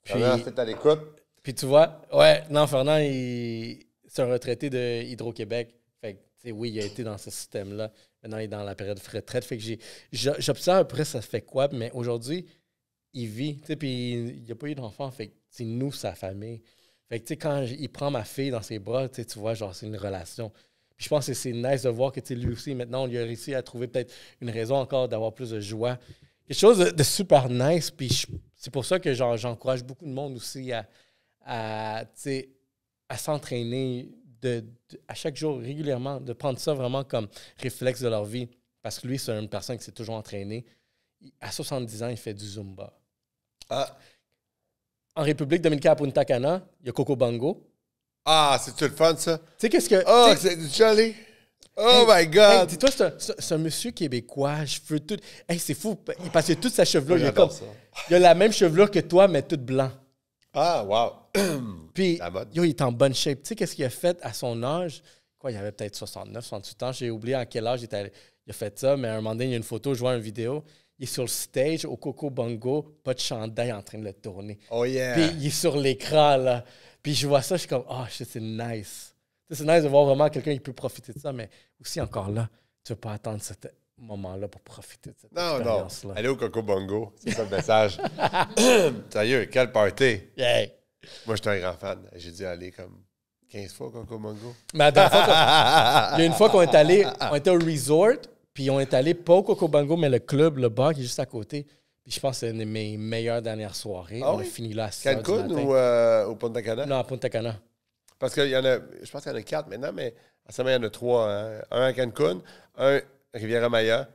Puis, Fernand, c'est à l'écoute. Puis tu vois, Fernand, c'est un retraité de Hydro-Québec. Fait que, oui, il a été dans ce système-là. Maintenant, il est dans la période de retraite. Fait que j'observe après ça fait quoi, mais aujourd'hui, il vit. Puis il n'y a pas eu d'enfant. Fait que c'est nous, sa famille. Fait que quand il prend ma fille dans ses bras, tu vois, genre, c'est une relation. Puis je pense que c'est nice de voir que lui aussi, maintenant, on lui a réussi à trouver peut-être une raison encore d'avoir plus de joie. Quelque chose de super nice. Puis c'est pour ça que j'encourage beaucoup de monde aussi à s'entraîner à chaque jour régulièrement, de prendre ça vraiment comme réflexe de leur vie. Parce que lui, c'est une personne qui s'est toujours entraînée. À 70 ans, il fait du Zumba. En République dominicaine à Punta Cana, il y a Coco Bongo. Ah, c'est-tu le fun, ça? Tu sais, qu'est-ce que... Oh, c'est du jolly! Oh my God! Dis-toi, c'est un monsieur québécois, cheveux tout... Hey, c'est fou, parce que toute sa chevelure, il a la même chevelure que toi, mais toute blanc. Ah, wow. Puis, La mode. yo, il est en bonne shape. Tu sais, qu'est-ce qu'il a fait à son âge? Quoi, il avait peut-être 69, 68 ans. J'ai oublié à quel âge il a fait ça, mais à un moment donné, il y a une photo, je vois une vidéo. Il est sur le stage au Coco Bongo, pas de chandail en train de le tourner. Oh, yeah. Puis, il est sur l'écran, là. Puis, je vois ça, je suis comme, oh, shit, c'est nice. Tu sais, c'est nice de voir vraiment quelqu'un qui peut profiter de ça, mais aussi, encore là, tu ne veux pas attendre ce moment-là pour profiter de cette expérience-là. Non. Allez au Coco Bongo. C'est ça le message. Sérieux, quel party. Yeah. Moi, j'étais un grand fan. J'ai dû aller comme 15 fois au Coco Bongo. Mais la dernière fois, il y a une fois qu'on est allé, on était au resort, puis on est allé pas au Coco Bongo, mais le club, le bar qui est juste à côté. Puis je pense que c'est une de mes meilleures dernières soirées. Ah on oui? a fini là à 6 heures du Cancun matin. ou au Punta Cana? Non, à Punta Cana. Parce qu'il y en a, je pense qu'il y en a 4 maintenant, mais à ce moment, il y en a 3. Hein. Un à Cancun, un à Riviera-Maya,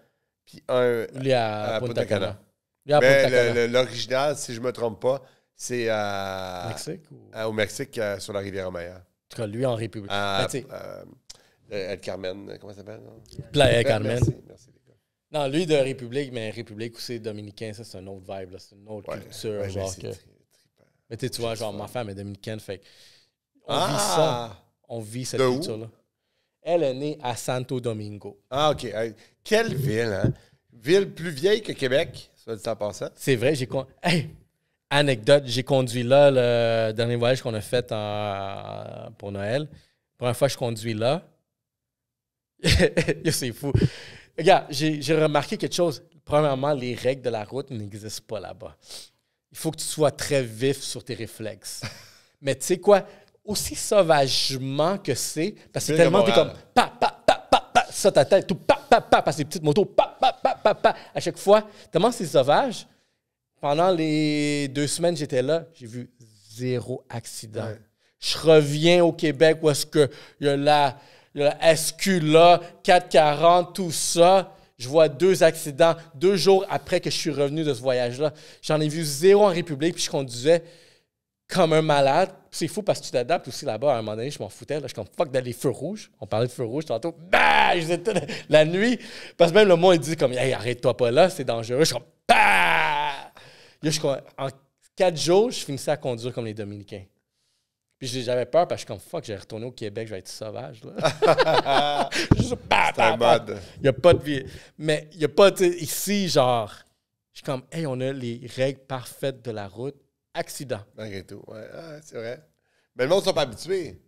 puis un Lui à Punta Cana. Lui à Mais Punta Cana. l'original, si je ne me trompe pas, c'est Mexique? Ou... au Mexique, sur la Riviera-Maya. En tout cas, lui en République. El Carmen, comment ça s'appelle? Playa Carmen. Merci les gars. Non, lui de République, mais République aussi dominicain, ça c'est une autre vibe, là. C'est une autre culture. Ouais, genre mais que... Mais tu vois, genre ma femme est dominicaine, fait on Ah! vit ça. On vit cette De où? culture-là. Elle est née à Santo Domingo. Ah, OK. Hey, quelle ville, hein? Ville plus vieille que Québec, ça dit en passant. C'est vrai, Hey! Anecdote, j'ai conduit là le dernier voyage qu'on a fait pour Noël. Première fois que je conduis là. C'est fou. Regarde, j'ai remarqué quelque chose. Premièrement, les règles de la route n'existent pas là-bas. Il faut que tu sois très vif sur tes réflexes. Mais tu sais quoi? Aussi sauvagement que c'est, parce que c'est tellement, t'es comme, ça ta tête, tout, parce que les petites motos, à chaque fois, tellement c'est sauvage. Pendant les 2 semaines que j'étais là, j'ai vu 0 accident. Ouais. Je reviens au Québec où est-ce qu'il y a la SQ là, 440, tout ça. Je vois 2 accidents 2 jours après que je suis revenu de ce voyage-là. J'en ai vu 0 en République, puis je conduisais comme un malade. C'est fou parce que tu t'adaptes aussi là-bas. À un moment donné, je m'en foutais. Là. Je suis comme fuck dans les feux rouges. On parlait de feux rouges tantôt. Bah! Je faisais toute la nuit. Parce que même le monde, il dit comme hey, arrête-toi pas là, c'est dangereux. Je suis comme bah! En 4 jours, je finissais à conduire comme les Dominicains. Puis j'avais peur parce que je suis comme fuck, je vais retourner au Québec, je vais être sauvage. Là. Juste, c'est un mode. Il n'y a pas de vie. Mais il n'y a pas, ici, genre, je suis comme, hey, on a les règles parfaites de la route. Accident. Malgré tout, ouais. Ah, c'est vrai. Mais le monde ne sont pas habitués.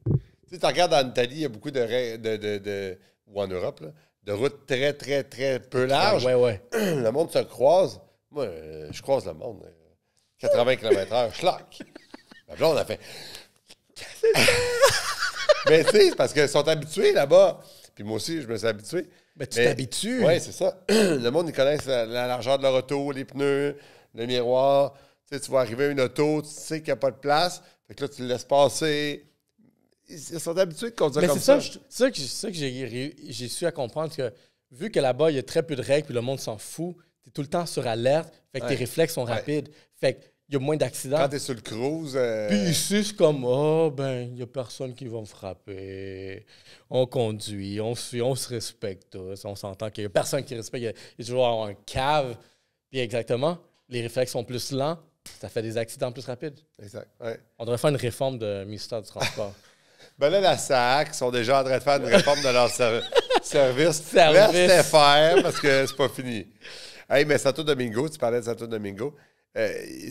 Tu regardes en Italie, il y a beaucoup de ou en Europe, là, de routes très, très, très peu larges. Ouais. Le monde se croise. Moi, je croise le monde. 80 km/h, schlock. Là, on a fait. Mais tu sais, c'est parce qu'ils sont habitués là-bas. Puis moi aussi, je me suis habitué. Mais tu t'habitues. Oui, c'est ça. Le monde, ils connaissent la largeur de leur auto, les pneus, le miroir. Tu sais, tu vas arriver à une auto, tu sais qu'il n'y a pas de place. Fait que là, tu le laisses passer. Ils sont habitués de conduire comme ça. C'est ça que j'ai su à comprendre que vu que là-bas, il y a très peu de règles puis le monde s'en fout, tu es tout le temps sur alerte. Fait que tes réflexes sont rapides. Fait que il y a moins d'accidents. Quand tu es sur le cruise... Puis ici, c'est comme, il n'y a personne qui va me frapper. On conduit, on se respecte tous. On s'entend qu'il n'y a personne qui respecte. Il y a toujours un cave. Puis exactement, les réflexes sont plus lents. Ça fait des accidents plus rapides. Exact, ouais. On devrait faire une réforme du ministère du Transport. Ben là, la SAC sont déjà en train de faire une réforme de leur service. Restez faire parce que c'est pas fini. Hey, mais Santo Domingo, tu parlais de Santo Domingo.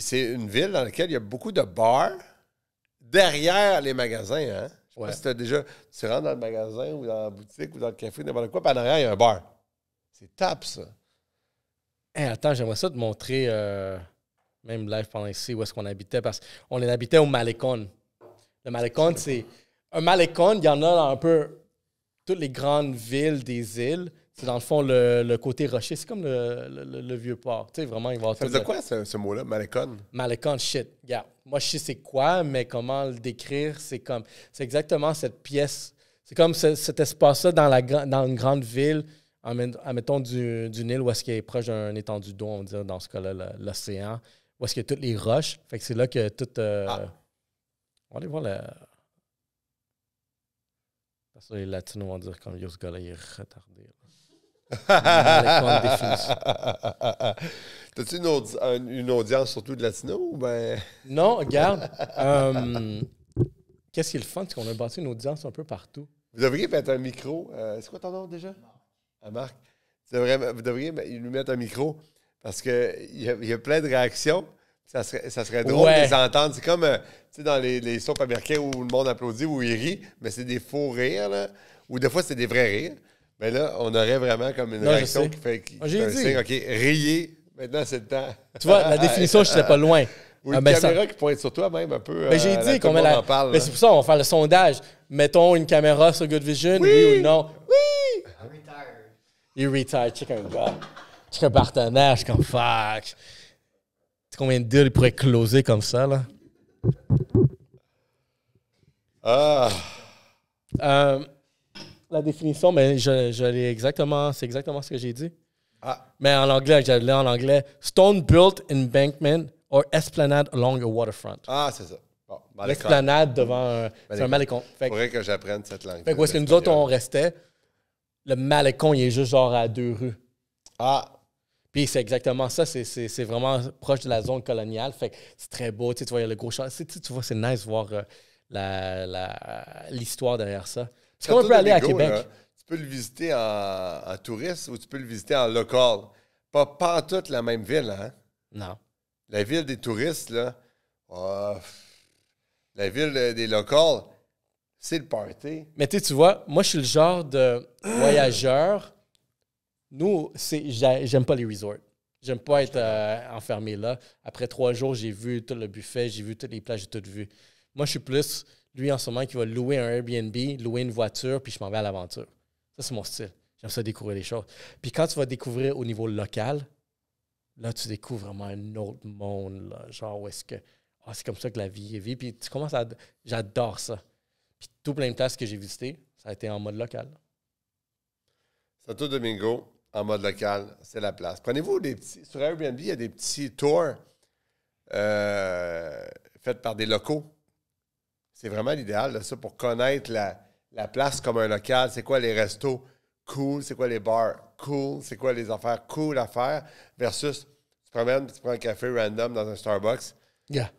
C'est une ville dans laquelle il y a beaucoup de bars derrière les magasins. Hein? Je sais pas si tu as déjà... Tu rentres dans le magasin ou dans la boutique ou dans le café, n'importe quoi, puis en arrière, il y a un bar. C'est top, ça. Hey, attends, j'aimerais ça te montrer, même live pendant ici, où est-ce qu'on habitait, parce qu'on habitait au Malecón. Le Malecón, c'est... Un Malecón, il y en a dans un peu toutes les grandes villes des îles. C'est dans le fond le côté rocher. C'est comme le vieux port. Tu sais, vraiment, il va ça veut dire quoi, ce mot-là, Malecón? Malecón, shit. Yeah. Moi, je sais c'est quoi, mais comment le décrire, c'est exactement cette pièce. C'est comme cet espace-là dans une grande ville, admettons d'une île où est-ce qu'il est proche d'un étendue d'eau, on dirait dans ce cas-là, l'océan, où est-ce qu'il y a toutes les roches. Fait que c'est là que tout... On va aller voir Parce que les Latinos vont dire comme, yo, ce gars-là, il est retardé. T'as-tu une audience surtout de latino ou ben... Non, regarde. Qu'est-ce qui est le fun, c'est qu'on a bâti une audience un peu partout. Vous devriez mettre un micro. C'est quoi ton nom déjà? Marc. Vous devriez lui mettre un micro parce qu'il y a plein de réactions. Ça serait drôle de les entendre. C'est comme dans les soaps américains où le monde applaudit, où il rit, mais c'est des faux rires, là, ou des fois, c'est des vrais rires. Mais là, on aurait vraiment comme une réaction qui fait un signe. OK, riez. Maintenant, c'est le temps. Tu vois, la définition, je ne serais pas loin. Ou une caméra qui pointe sur toi, même un peu. Mais j'ai dit qu'on met la... parle. Mais c'est pour ça qu'on va faire le sondage. Mettons une caméra sur Good Vision, oui ou non? Oui! Il retire. Check un gars. Check un partenaire. Je suis comme fuck. Tu sais combien de deals il pourrait closer comme ça, là? La définition, mais je l'ai exactement... C'est exactement ce que j'ai dit. Mais en anglais, j'allais en anglais. Stone built embankment or esplanade along a waterfront. C'est ça. Bon, l'esplanade devant un malécon. Il faudrait que j'apprenne cette langue. Fait que où est-ce que nous autres, on restait, le malécon, il est juste genre à 2 rues. Puis c'est exactement ça. C'est vraiment proche de la zone coloniale. Fait que c'est très beau. Tu vois, il y a le gros char. Tu vois, c'est nice de voir l'histoire derrière ça. C'est comme on peut aller à Québec. Là, tu peux le visiter en touriste ou tu peux le visiter en local. Pas en toute la même ville, hein? Non. La ville des touristes, là, la ville des locals, c'est le party. Mais tu vois, moi, je suis le genre de voyageur. Nous, j'aime pas les resorts. J'aime pas être enfermé là. Après 3 jours, j'ai vu tout le buffet, j'ai vu toutes les plages, j'ai tout vu. Moi, je suis plus lui en ce moment qui va louer un Airbnb, louer une voiture, puis je m'en vais à l'aventure. Ça, c'est mon style. J'aime ça découvrir les choses. Puis quand tu vas découvrir au niveau local, là, tu découvres vraiment un autre monde. Là. Genre, où est-ce que... c'est comme ça que la vie est vue. Puis tu commences à... J'adore ça. Puis tout plein de places que j'ai visitées, ça a été en mode local. Santo Domingo, en mode local, c'est la place. Prenez-vous des petits... Sur Airbnb, il y a des petits tours faits par des locaux. C'est vraiment l'idéal, là, ça, pour connaître la place comme un local. C'est quoi les restos cool? C'est quoi les bars cool? C'est quoi les affaires cool à faire? Versus, tu promènes, tu prends un café random dans un Starbucks. Yeah.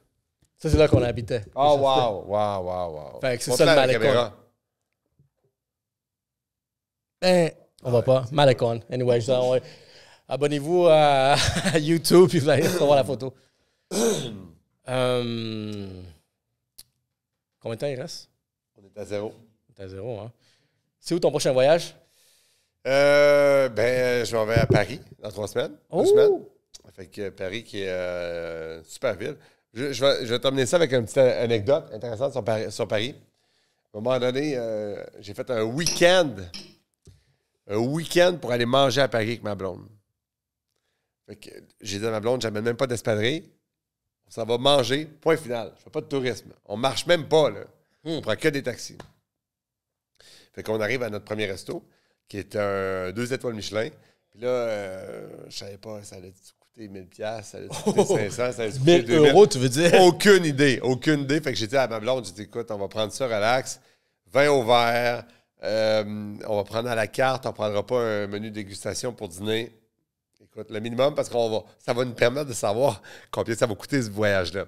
Ça, c'est là qu'on habitait. Wow. Fait que c'est ça le malécon. On va pas. Malécon. Anyway, abonnez-vous à YouTube puis vous allez voir la photo. Combien de temps il reste? On est à 0. On est à 0, hein? C'est où ton prochain voyage? Je m'en vais à Paris dans 3 semaines. 2 semaines. Fait que Paris qui est une super ville. Je vais t'emmener ça avec une petite anecdote intéressante sur Paris. À un moment donné, j'ai fait un week-end pour aller manger à Paris avec ma blonde. Fait que j'ai dit à ma blonde, j'amène même pas d'espadrille. On s'en va manger, point final. Je fais pas de tourisme. On marche même pas, là. On prend que des taxis. Fait qu'on arrive à notre premier resto, qui est un 2 étoiles Michelin. Puis là, je savais pas, ça allait coûter 1000$, ça allait coûter 500$, ça allait coûter 2000 €, tu veux dire? Aucune idée. Fait que j'ai dit à ma blonde, j'ai dit, écoute, on va prendre ça relax, vin au verre, on va prendre à la carte, on prendra pas un menu de dégustation pour dîner. Écoute, le minimum, parce que ça va nous permettre de savoir combien ça va coûter ce voyage-là.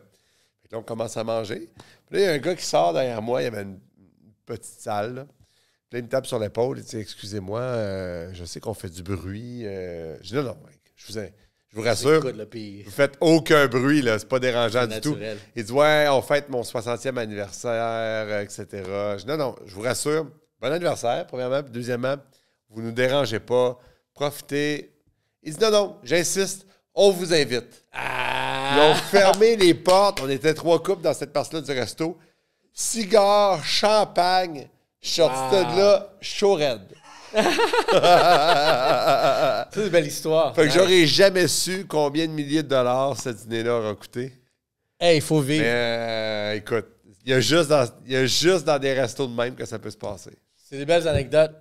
Fait que là, on commence à manger. Puis là, il y a un gars qui sort derrière moi, il y avait une petite salle, là. Puis là, il me tape sur l'épaule, il dit, excusez-moi, je sais qu'on fait du bruit. Je dis, non, je vous rassure, vous faites aucun bruit, là, c'est pas dérangeant du tout. Il dit, ouais, on fête mon 60e anniversaire, etc. Je dis, non, je vous rassure, bon anniversaire, premièrement, puis deuxièmement, vous nous dérangez pas, profitez. Il dit, non, j'insiste, on vous invite. Ils ont fermé les portes, on était 3 couples dans cette partie-là du resto, cigares, champagne. Je suis sorti de là, chaud raide. C'est une belle histoire. Fait que j'aurais jamais su combien de milliers de dollars ce dîner-là aura coûté. Il faut vivre. Mais écoute, il y a juste dans des restos de même que ça peut se passer. C'est des belles anecdotes.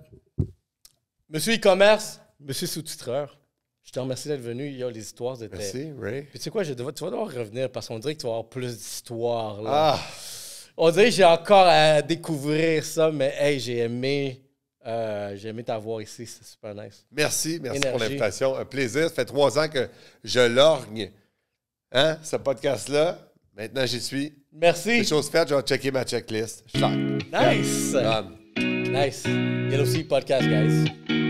Monsieur e-commerce, monsieur sous-titreur, je te remercie d'être venu. Les histoires étaient... Merci, Ray. Puis tu sais quoi, tu vas devoir revenir parce qu'on dirait que tu vas avoir plus d'histoires. Là. On dirait que j'ai encore à découvrir ça, mais j'ai aimé J'ai aimé t'avoir ici. C'est super nice. Merci pour l'invitation. Un plaisir. Ça fait 3 ans que je lorgne ce podcast-là. Maintenant, j'y suis. Merci. Les choses faites, je vais checker ma checklist. Nice. Nice. Yellow Seed Podcast, guys.